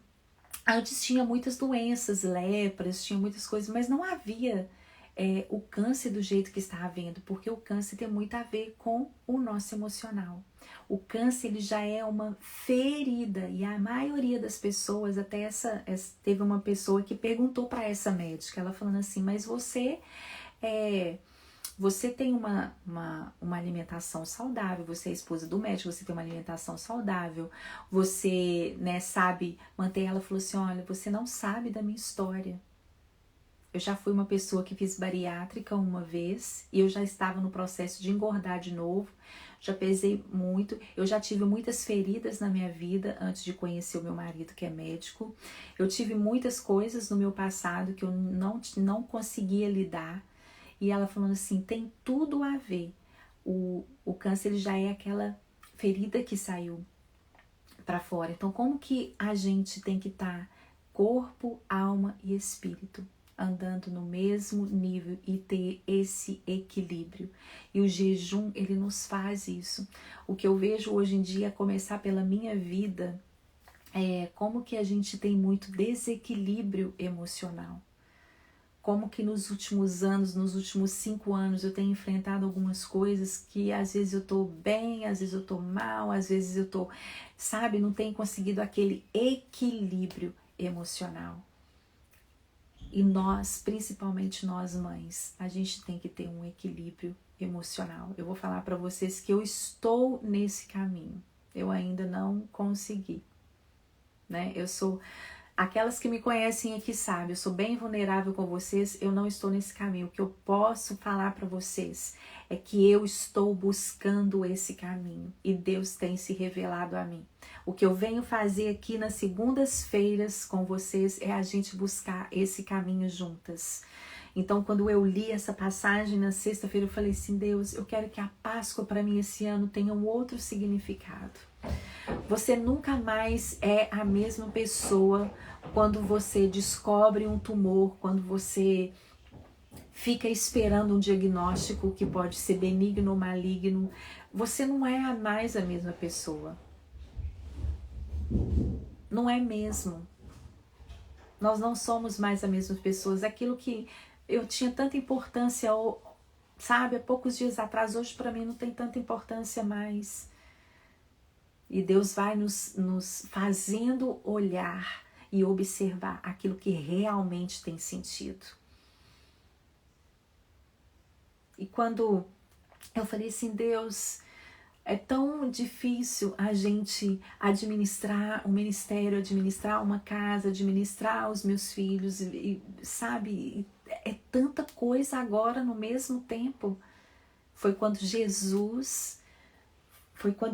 Speaker 1: antes tinha muitas doenças, lepras, tinha muitas coisas, mas não havia o câncer do jeito que está havendo, porque o câncer tem muito a ver com o nosso emocional. O câncer ele já é uma ferida e a maioria das pessoas, até teve uma pessoa que perguntou para essa médica, ela falando assim, mas você tem uma alimentação saudável, você é esposa do médico, você tem uma alimentação saudável, você, né, sabe manter. Ela falou assim, olha, você não sabe da minha história. Eu já fui uma pessoa que fiz bariátrica uma vez e eu já estava no processo de engordar de novo, já pesei muito, eu já tive muitas feridas na minha vida antes de conhecer o meu marido que é médico, eu tive muitas coisas no meu passado que eu não conseguia lidar. E ela falando assim, tem tudo a ver. O câncer ele já é aquela ferida que saiu para fora. Então, como que a gente tem que estar corpo, alma e espírito andando no mesmo nível e ter esse equilíbrio? E o jejum, ele nos faz isso. O que eu vejo hoje em dia, começar pela minha vida, é como que a gente tem muito desequilíbrio emocional. Como que nos últimos anos, nos últimos 5 anos, eu tenho enfrentado algumas coisas que às vezes eu tô bem, às vezes eu tô mal, às vezes eu tô, sabe, não tenho conseguido aquele equilíbrio emocional. E nós, principalmente nós mães, a gente tem que ter um equilíbrio emocional. Eu vou falar para vocês que eu estou nesse caminho. Eu ainda não consegui, né? Eu sou... Aquelas que me conhecem aqui sabem, eu sou bem vulnerável com vocês, eu não estou nesse caminho. O que eu posso falar para vocês é que eu estou buscando esse caminho e Deus tem se revelado a mim. O que eu venho fazer aqui nas segundas-feiras com vocês é a gente buscar esse caminho juntas. Então, quando eu li essa passagem na sexta-feira, eu falei assim, Deus, eu quero que a Páscoa para mim esse ano tenha um outro significado. Você nunca mais é a mesma pessoa quando você descobre um tumor, quando você fica esperando um diagnóstico que pode ser benigno ou maligno. Você não é mais a mesma pessoa. Não é mesmo. Nós não somos mais as mesmas pessoas. Aquilo que eu tinha tanta importância, sabe, há poucos dias atrás, hoje para mim não tem tanta importância mais. E Deus vai nos fazendo olhar e observar aquilo que realmente tem sentido. E quando eu falei assim, Deus, é tão difícil a gente administrar um ministério, administrar uma casa, administrar os meus filhos, e sabe, é tanta coisa agora no mesmo tempo. Foi quando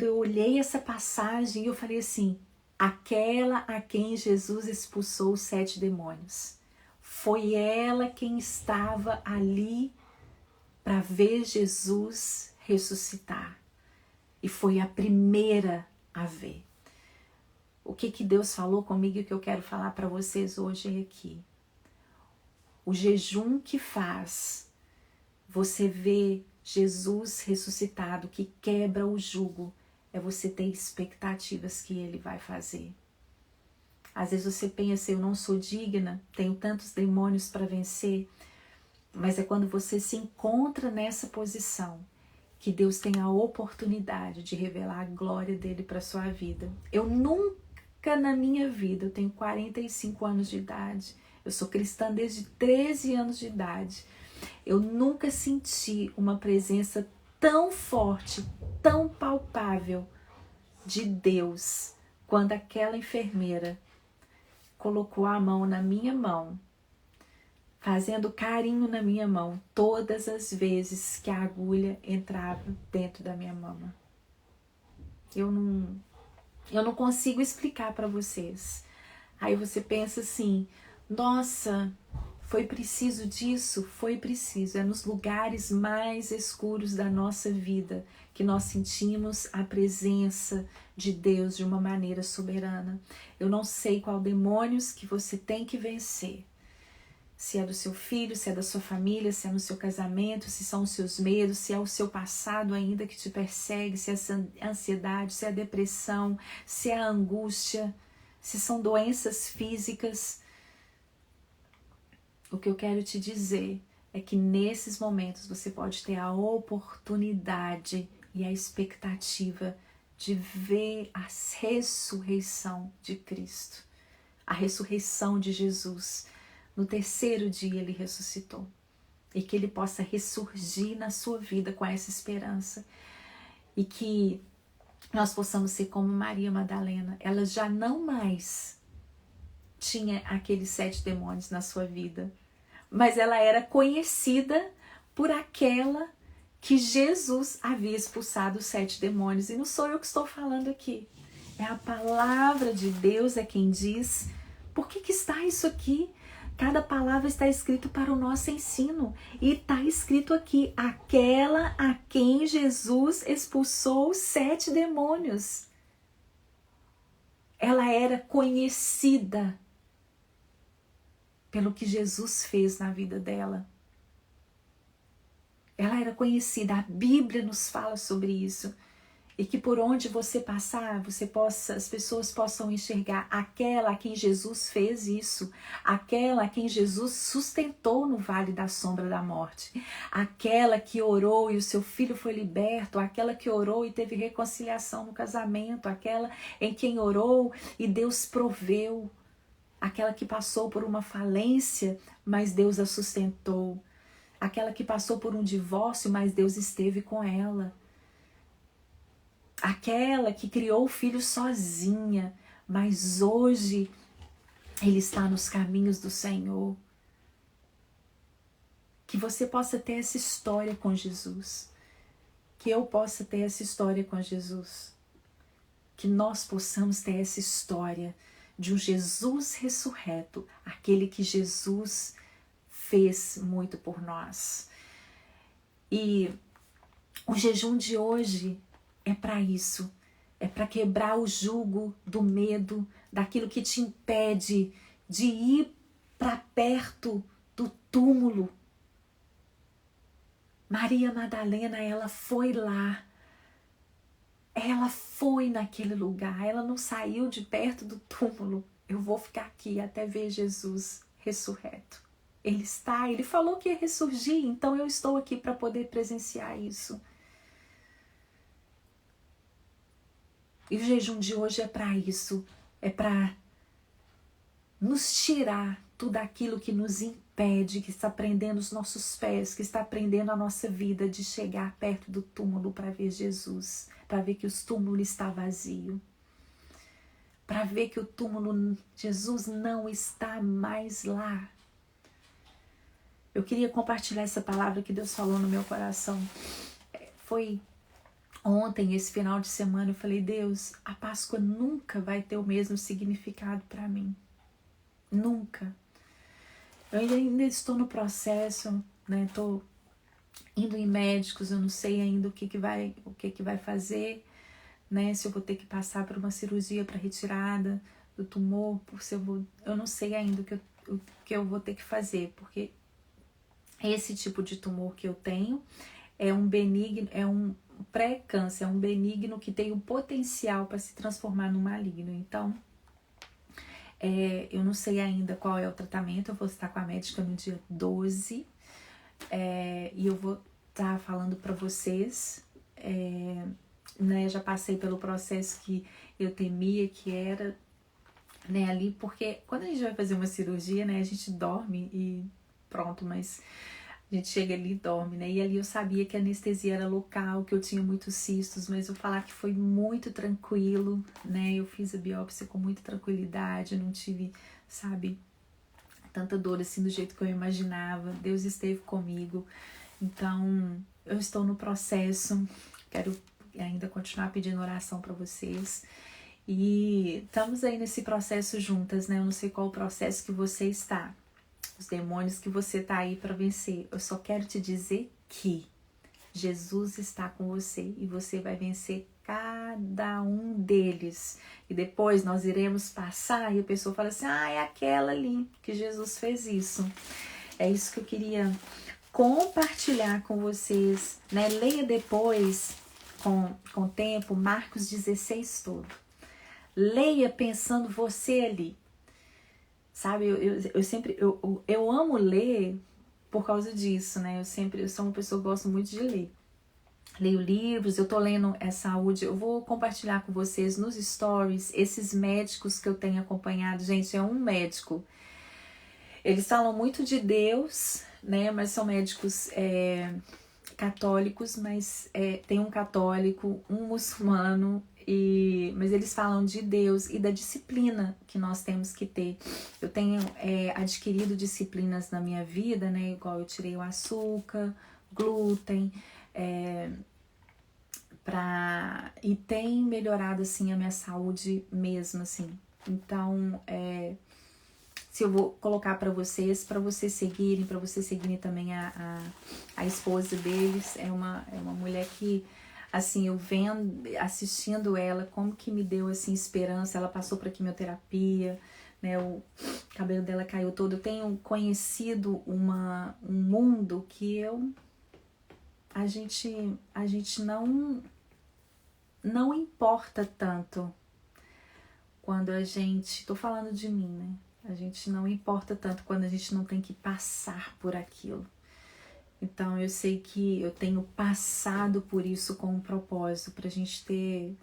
Speaker 1: eu olhei essa passagem e eu falei assim, aquela a quem Jesus expulsou os 7 demônios. Foi ela quem estava ali para ver Jesus ressuscitar. E foi a primeira a ver. O que Deus falou comigo e o que eu quero falar para vocês hoje aqui. O jejum que faz você ver Jesus ressuscitado, que quebra o jugo, é você ter expectativas que Ele vai fazer. Às vezes você pensa, eu não sou digna, tenho tantos demônios para vencer, mas é quando você se encontra nessa posição que Deus tem a oportunidade de revelar a glória dele para sua vida. Eu nunca na minha vida, eu tenho 45 anos de idade, eu sou cristã desde 13 anos de idade, eu nunca senti uma presença tão forte, tão palpável de Deus, quando aquela enfermeira colocou a mão na minha mão, fazendo carinho na minha mão todas as vezes que a agulha entrava dentro da minha mama. Eu não consigo explicar para vocês. Aí você pensa assim, nossa, foi preciso disso? Foi preciso. É nos lugares mais escuros da nossa vida que nós sentimos a presença de Deus de uma maneira soberana. Eu não sei qual demônios que você tem que vencer. Se é do seu filho, se é da sua família, se é no seu casamento, se são os seus medos, se é o seu passado ainda que te persegue, se é a ansiedade, se é a depressão, se é a angústia, se são doenças físicas. O que eu quero te dizer é que nesses momentos você pode ter a oportunidade e a expectativa de ver a ressurreição de Cristo, a ressurreição de Jesus. No terceiro dia ele ressuscitou. E que ele possa ressurgir na sua vida com essa esperança. E que nós possamos ser como Maria Madalena. Ela já não mais tinha aqueles 7 demônios na sua vida. Mas ela era conhecida por aquela que Jesus havia expulsado os 7 demônios. E não sou eu que estou falando aqui. É a palavra de Deus é quem diz. Por que está isso aqui? Cada palavra está escrito para o nosso ensino. E está escrito aqui, aquela a quem Jesus expulsou os 7 demônios. Ela era conhecida pelo que Jesus fez na vida dela. Ela era conhecida, a Bíblia nos fala sobre isso. E que por onde você passar, as pessoas possam enxergar aquela a quem Jesus fez isso, aquela a quem Jesus sustentou no vale da sombra da morte, aquela que orou e o seu filho foi liberto, aquela que orou e teve reconciliação no casamento, aquela em quem orou e Deus proveu, aquela que passou por uma falência, mas Deus a sustentou, aquela que passou por um divórcio, mas Deus esteve com ela. Aquela que criou o filho sozinha, mas hoje ele está nos caminhos do Senhor. Que você possa ter essa história com Jesus. Que eu possa ter essa história com Jesus. Que nós possamos ter essa história de um Jesus ressurreto, aquele que Jesus fez muito por nós. E o jejum de hoje é para isso, é para quebrar o jugo do medo, daquilo que te impede de ir para perto do túmulo. Maria Madalena, ela foi lá, ela foi naquele lugar, ela não saiu de perto do túmulo. Eu vou ficar aqui até ver Jesus ressurreto. Ele está, ele falou que ia ressurgir, então eu estou aqui para poder presenciar isso. E o jejum de hoje é para isso, é para nos tirar tudo aquilo que nos impede, que está prendendo os nossos pés, que está prendendo a nossa vida de chegar perto do túmulo para ver Jesus, para ver que o túmulo está vazio, para ver que o túmulo, Jesus não está mais lá. Eu queria compartilhar essa palavra que Deus falou no meu coração. Foi ontem, esse final de semana, eu falei, Deus, a Páscoa nunca vai ter o mesmo significado para mim. Nunca. Eu ainda estou no processo, né? Estou indo em médicos, eu não sei ainda o que vai fazer, né? Se eu vou ter que passar por uma cirurgia para retirada do tumor, eu não sei ainda o que eu vou ter que fazer, porque esse tipo de tumor que eu tenho é um benigno, é um pré-câncer, é um benigno que tem o potencial para se transformar num maligno. Então, eu não sei ainda qual é o tratamento, eu vou estar com a médica no dia 12 e eu vou estar falando para vocês, né, já passei pelo processo que eu temia que era, né, ali, porque quando a gente vai fazer uma cirurgia, né, a gente dorme e pronto, mas a gente chega ali e dorme, né? E ali eu sabia que a anestesia era local, que eu tinha muitos cistos, mas eu falar que foi muito tranquilo, né? Eu fiz a biópsia com muita tranquilidade, não tive, sabe, tanta dor assim do jeito que eu imaginava. Deus esteve comigo. Então, eu estou no processo. Quero ainda continuar pedindo oração para vocês. E estamos aí nesse processo juntas, né? Eu não sei qual o processo que você está. Os demônios que você está aí para vencer. Eu só quero te dizer que Jesus está com você e você vai vencer cada um deles. E depois nós iremos passar e a pessoa fala assim, é aquela ali que Jesus fez isso. É isso que eu queria compartilhar com vocês, né? Leia depois, com o tempo, Marcos 16 todo. Leia pensando você ali. Sabe, eu amo ler por causa disso, né? Eu sou uma pessoa que gosto muito de ler. Leio livros, eu tô lendo saúde. Eu vou compartilhar com vocês nos stories esses médicos que eu tenho acompanhado. Gente, é um médico. Eles falam muito de Deus, né? Mas são médicos católicos, mas tem um católico, um muçulmano, mas eles falam de Deus e da disciplina que nós temos que ter. Eu tenho adquirido disciplinas na minha vida, né? Igual eu tirei o açúcar, glúten, e tem melhorado assim a minha saúde mesmo, assim. Então, se eu vou colocar para vocês seguirem, também a esposa deles, é uma mulher que, assim, eu vendo, assistindo ela, como que me deu, assim, esperança. Ela passou por quimioterapia, né, o cabelo dela caiu todo. Eu tenho conhecido um mundo que a gente não importa tanto quando a gente, tô falando de mim, né? A gente não importa tanto quando a gente não tem que passar por aquilo. Então eu sei que eu tenho passado por isso com um propósito, pra gente ter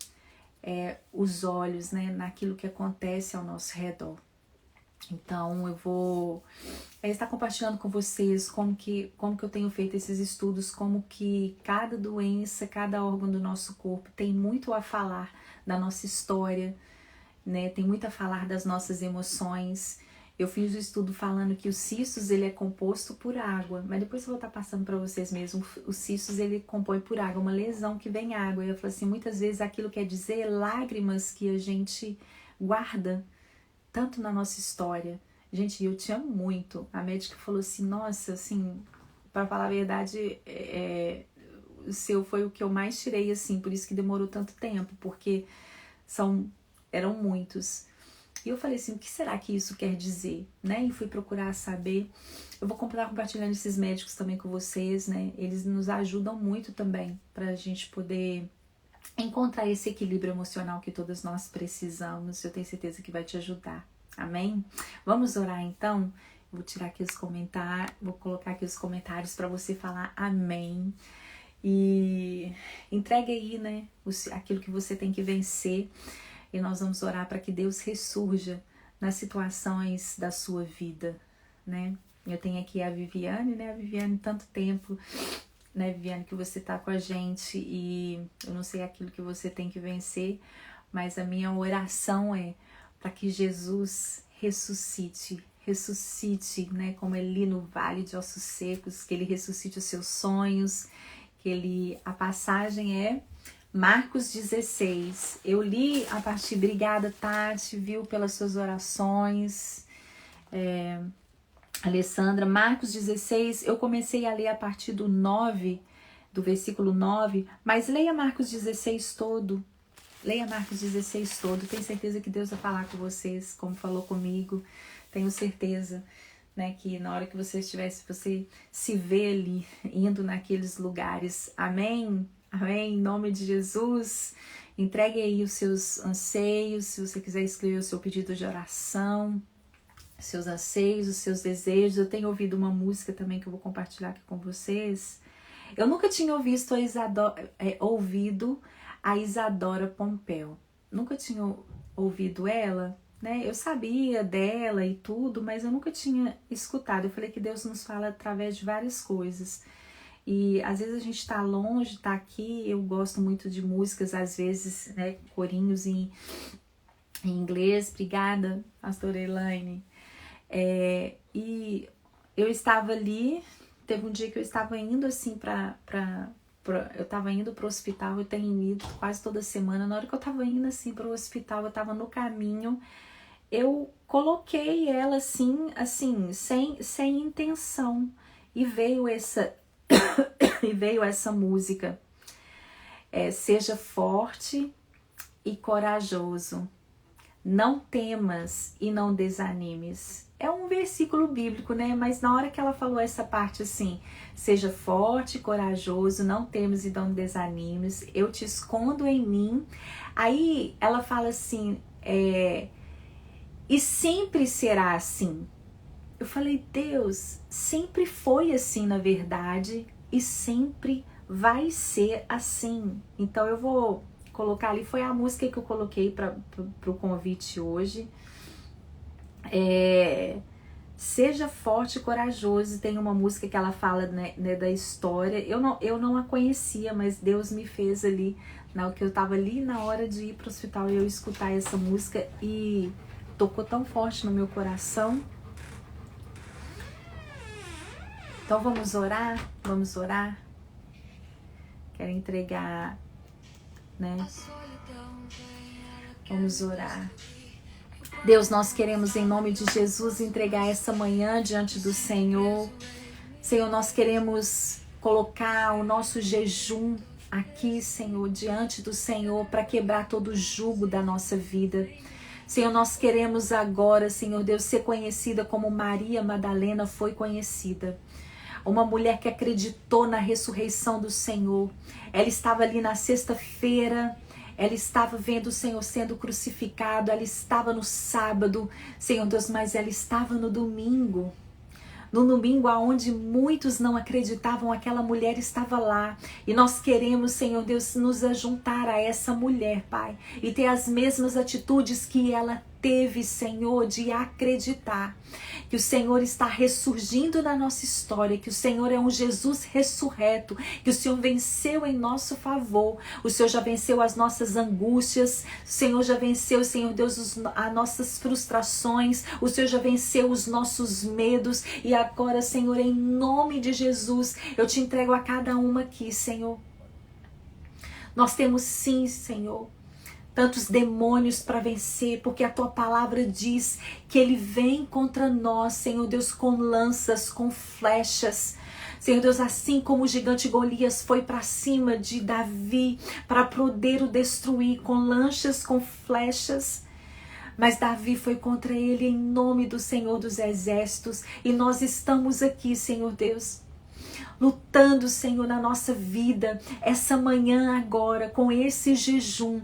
Speaker 1: os olhos, né, naquilo que acontece ao nosso redor. Então eu vou estar compartilhando com vocês como que eu tenho feito esses estudos, como que cada doença, cada órgão do nosso corpo tem muito a falar da nossa história, né? Tem muito a falar das nossas emoções. Eu fiz o estudo falando que o cistos ele é composto por água, mas depois eu vou estar passando para vocês mesmo. O cistos ele compõe por água, uma lesão que vem água. E eu falo assim, muitas vezes aquilo quer dizer lágrimas que a gente guarda tanto na nossa história. Gente, eu te amo muito. A médica falou assim, nossa, assim, para falar a verdade, o seu foi o que eu mais tirei, assim, por isso que demorou tanto tempo, porque eram muitos. E eu falei assim, o que será que isso quer dizer, né? E fui procurar saber. Eu vou compartilhando esses médicos também com vocês, né? Eles nos ajudam muito também pra gente poder encontrar esse equilíbrio emocional que todas nós precisamos. Eu tenho certeza que vai te ajudar. Amém? Vamos orar então? Eu vou tirar aqui os comentários, vou colocar aqui os comentários para você falar amém. E entregue aí, né, aquilo que você tem que vencer. E nós vamos orar para que Deus ressurja nas situações da sua vida, né? Eu tenho aqui a Viviane, né? A Viviane, tanto tempo, né, Viviane, que você tá com a gente e eu não sei aquilo que você tem que vencer, mas a minha oração é para que Jesus ressuscite, né? Como ali no vale de ossos secos, que ele ressuscite os seus sonhos, a passagem é Marcos 16, eu li a partir, obrigada Tati, viu, pelas suas orações, Alessandra. Marcos 16, eu comecei a ler a partir do versículo 9, mas leia Marcos 16 todo, tenho certeza que Deus vai falar com vocês, como falou comigo, tenho certeza, né, que na hora que você se vê ali, indo naqueles lugares, amém? Amém, em nome de Jesus. Entregue aí os seus anseios, se você quiser escrever o seu pedido de oração, seus anseios, os seus desejos. Eu tenho ouvido uma música também que eu vou compartilhar aqui com vocês. Eu nunca tinha ouvido a Isadora Pompeu. Nunca tinha ouvido ela, né? Eu sabia dela e tudo, mas eu nunca tinha escutado. Eu falei que Deus nos fala através de várias coisas. E às vezes a gente tá longe, tá aqui. Eu gosto muito de músicas, às vezes, né, corinhos em inglês. Obrigada, pastora Elaine. E eu estava ali, teve um dia que eu estava indo assim eu estava indo pro hospital, eu tenho ido quase toda semana. Na hora que eu estava indo assim pro hospital, eu estava no caminho, eu coloquei ela assim, sem intenção. E veio essa música. Seja forte e corajoso. Não temas e não desanimes. É um versículo bíblico, né? Mas na hora que ela falou essa parte assim, seja forte, corajoso, não temas e não desanimes, eu te escondo em mim. Aí ela fala assim, e sempre será assim. Eu falei, Deus, sempre foi assim na verdade e sempre vai ser assim. Então eu vou colocar ali, foi a música que eu coloquei para o convite hoje. Seja forte e corajoso. Tem uma música que ela fala, né, da história. Eu não a conhecia, mas Deus me fez ali, que eu tava ali na hora de ir pro hospital, eu escutar essa música e tocou tão forte no meu coração. Então vamos orar? Vamos orar? Quero entregar, né? Vamos orar. Deus, nós queremos em nome de Jesus entregar essa manhã diante do Senhor. Senhor, nós queremos colocar o nosso jejum aqui, Senhor, diante do Senhor, para quebrar todo o jugo da nossa vida. Senhor, nós queremos agora, Senhor Deus, ser conhecida como Maria Madalena foi conhecida. Uma mulher que acreditou na ressurreição do Senhor. Ela estava ali na sexta-feira, ela estava vendo o Senhor sendo crucificado, ela estava no sábado, Senhor Deus, mas ela estava no domingo. No domingo, onde muitos não acreditavam, aquela mulher estava lá. E nós queremos, Senhor Deus, nos ajuntar a essa mulher, Pai, e ter as mesmas atitudes que ela teve, Senhor, de acreditar que o Senhor está ressurgindo na nossa história, que o Senhor é um Jesus ressurreto, que o Senhor venceu em nosso favor, o Senhor já venceu as nossas angústias, o Senhor já venceu, Senhor Deus, as nossas frustrações, o Senhor já venceu os nossos medos, e agora, Senhor, em nome de Jesus, eu te entrego a cada uma aqui, Senhor. Nós temos sim, Senhor, tantos demônios para vencer, porque a tua palavra diz que ele vem contra nós, Senhor Deus, com lanças, com flechas. Senhor Deus, assim como o gigante Golias foi para cima de Davi para poder o destruir com lanças, com flechas. Mas Davi foi contra ele em nome do Senhor dos Exércitos. E nós estamos aqui, Senhor Deus, lutando, Senhor, na nossa vida, essa manhã agora, com esse jejum,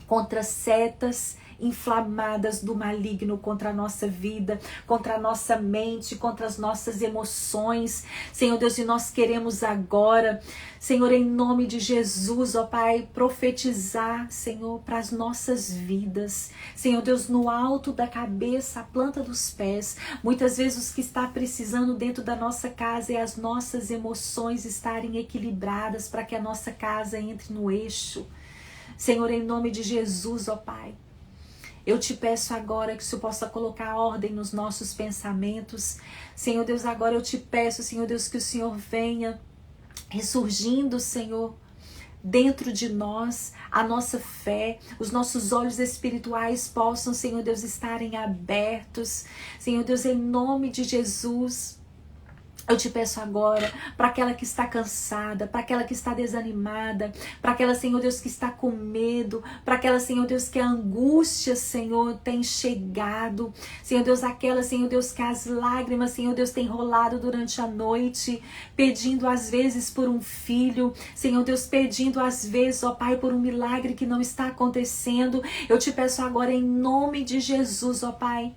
Speaker 1: contra setas inflamadas do maligno, contra a nossa vida, contra a nossa mente, contra as nossas emoções, Senhor Deus, e nós queremos agora, Senhor, em nome de Jesus, ó Pai, profetizar, Senhor, para as nossas vidas, Senhor Deus, no alto da cabeça, a planta dos pés. Muitas vezes o que está precisando dentro da nossa casa é as nossas emoções estarem equilibradas para que a nossa casa entre no eixo. Senhor, em nome de Jesus, ó Pai, eu te peço agora que o Senhor possa colocar ordem nos nossos pensamentos. Senhor Deus, agora eu te peço, Senhor Deus, que o Senhor venha ressurgindo, Senhor, dentro de nós, a nossa fé, os nossos olhos espirituais possam, Senhor Deus, estarem abertos. Senhor Deus, em nome de Jesus, eu te peço agora, para aquela que está cansada, para aquela que está desanimada, para aquela, Senhor Deus, que está com medo, para aquela, Senhor Deus, que a angústia, Senhor, tem chegado, Senhor Deus, aquela, Senhor Deus, que as lágrimas, Senhor Deus, tem rolado durante a noite, pedindo às vezes por um filho, Senhor Deus, pedindo às vezes, ó Pai, por um milagre que não está acontecendo. Eu te peço agora, em nome de Jesus, ó Pai,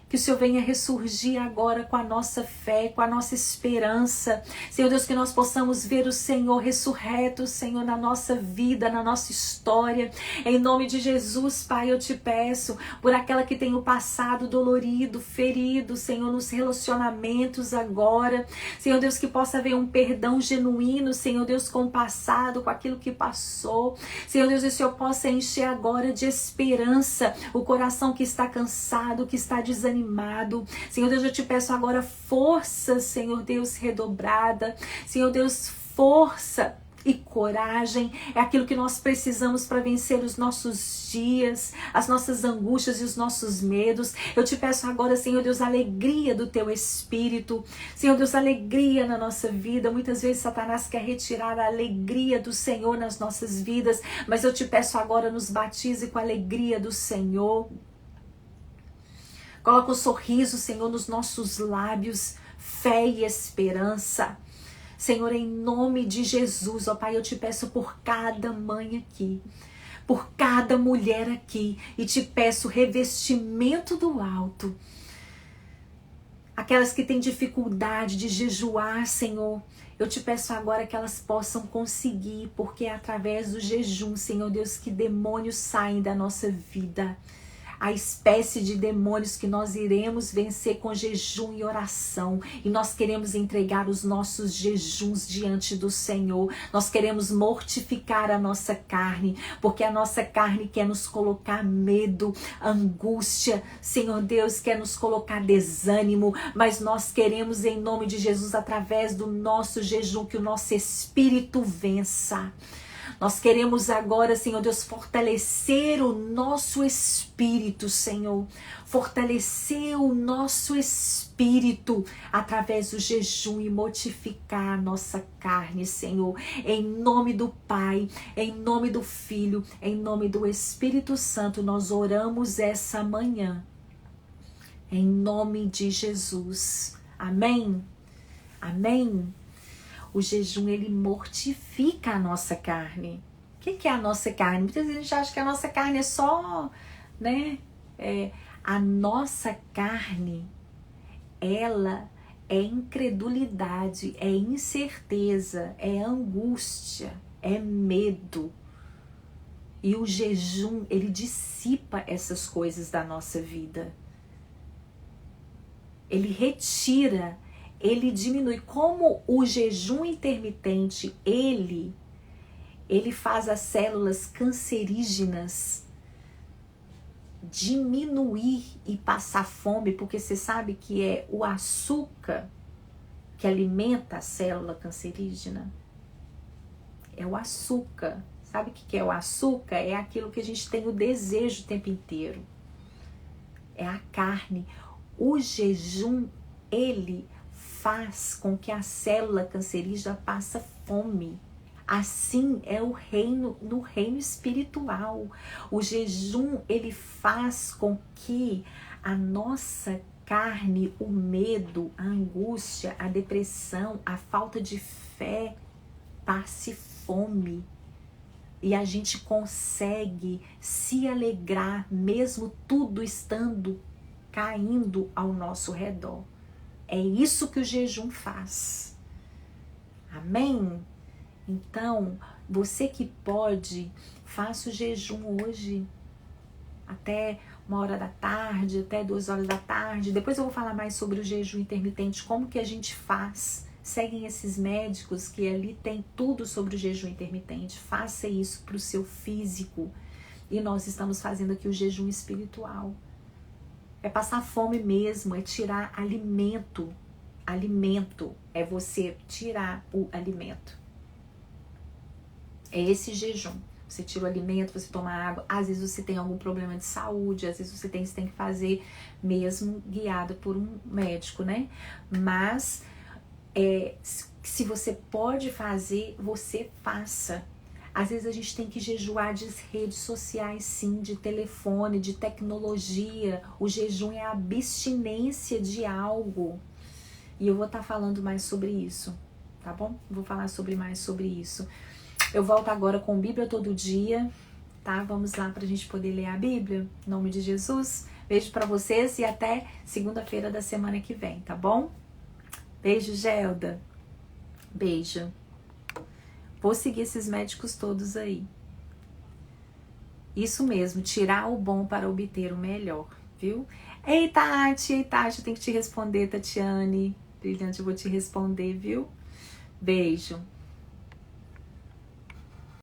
Speaker 1: que o Senhor venha ressurgir agora com a nossa fé, com a nossa esperança. Senhor Deus, que nós possamos ver o Senhor ressurreto, Senhor, na nossa vida, na nossa história. Em nome de Jesus, Pai, eu te peço por aquela que tem o passado dolorido, ferido, Senhor, nos relacionamentos agora. Senhor Deus, que possa haver um perdão genuíno, Senhor Deus, com o passado, com aquilo que passou. Senhor Deus, que o Senhor possa encher agora de esperança o coração que está cansado, que está desanimado,
Speaker 2: desanimado. Senhor Deus, eu te peço agora força, Senhor Deus, redobrada. Senhor Deus, força e coragem é aquilo que nós precisamos para vencer os nossos dias, as nossas angústias e os nossos medos. Eu te peço agora, Senhor Deus, a alegria do teu Espírito. Senhor Deus, alegria na nossa vida. Muitas vezes Satanás quer retirar a alegria do Senhor nas nossas vidas, mas eu te peço agora, nos batize com a alegria do Senhor. Coloca o sorriso, Senhor, nos nossos lábios, fé e esperança. Senhor, em nome de Jesus, ó Pai, eu te peço por cada mãe aqui, por cada mulher aqui, e te peço revestimento do alto. Aquelas que têm dificuldade de jejuar, Senhor, eu te peço agora que elas possam conseguir, porque é através do jejum, Senhor Deus, que demônios saem da nossa vida. A espécie de demônios que nós iremos vencer com jejum e oração. E nós queremos entregar os nossos jejuns diante do Senhor. Nós queremos mortificar a nossa carne, porque a nossa carne quer nos colocar medo, angústia. Senhor Deus, quer nos colocar desânimo, mas nós queremos, em nome de Jesus, através do nosso jejum, que o nosso espírito vença. Nós queremos agora, Senhor Deus, fortalecer o nosso espírito, Senhor. Fortalecer o nosso espírito através do jejum e mortificar a nossa carne, Senhor. Em nome do Pai, em nome do Filho, em nome do Espírito Santo, nós oramos essa manhã. Em nome de Jesus. Amém? Amém? O jejum, ele mortifica a nossa carne. O que é a nossa carne? Muitas vezes a gente acha que a nossa carne é só, né? A nossa carne, ela é incredulidade, é incerteza, é angústia, é medo. E o jejum, ele dissipa essas coisas da nossa vida. Ele retira, ele diminui. Como o jejum intermitente, ele faz as células cancerígenas diminuir e passar fome, porque você sabe que é o açúcar que alimenta a célula cancerígena. É o açúcar. Sabe o que é o açúcar? É aquilo que a gente tem o desejo o tempo inteiro. É a carne. O jejum, ele faz com que a célula cancerígena passe fome. Assim é o reino, no reino espiritual. O jejum, ele faz com que a nossa carne, o medo, a angústia, a depressão, a falta de fé, passe fome. E a gente consegue se alegrar, mesmo tudo estando caindo ao nosso redor. É isso que o jejum faz. Amém? Então, você que pode, faça o jejum hoje, até 1h da tarde, até 2h da tarde. Depois eu vou falar mais sobre o jejum intermitente, como que a gente faz. Seguem esses médicos que ali tem tudo sobre o jejum intermitente. Faça isso para o seu físico. E nós estamos fazendo aqui o jejum espiritual. É passar fome mesmo, é tirar alimento. Alimento é você tirar o alimento. É esse jejum. Você tira o alimento, você toma água. Às vezes você tem algum problema de saúde, às vezes você tem que fazer mesmo guiado por um médico, né? Mas se você pode fazer, você faça. Às vezes a gente tem que jejuar de redes sociais, sim, de telefone, de tecnologia. O jejum é a abstinência de algo. E eu vou estar falando mais sobre isso, tá bom? Vou falar mais sobre isso. Eu volto agora com Bíblia todo dia, tá? Vamos lá pra gente poder ler a Bíblia. Em nome de Jesus. Beijo pra vocês e até segunda-feira da semana que vem, tá bom? Beijo, Gelda. Beijo. Vou seguir esses médicos todos aí. Isso mesmo, tirar o bom para obter o melhor, viu? Ei, Tati, eu tenho que te responder, Tatiane. Brilhante, eu vou te responder, viu? Beijo.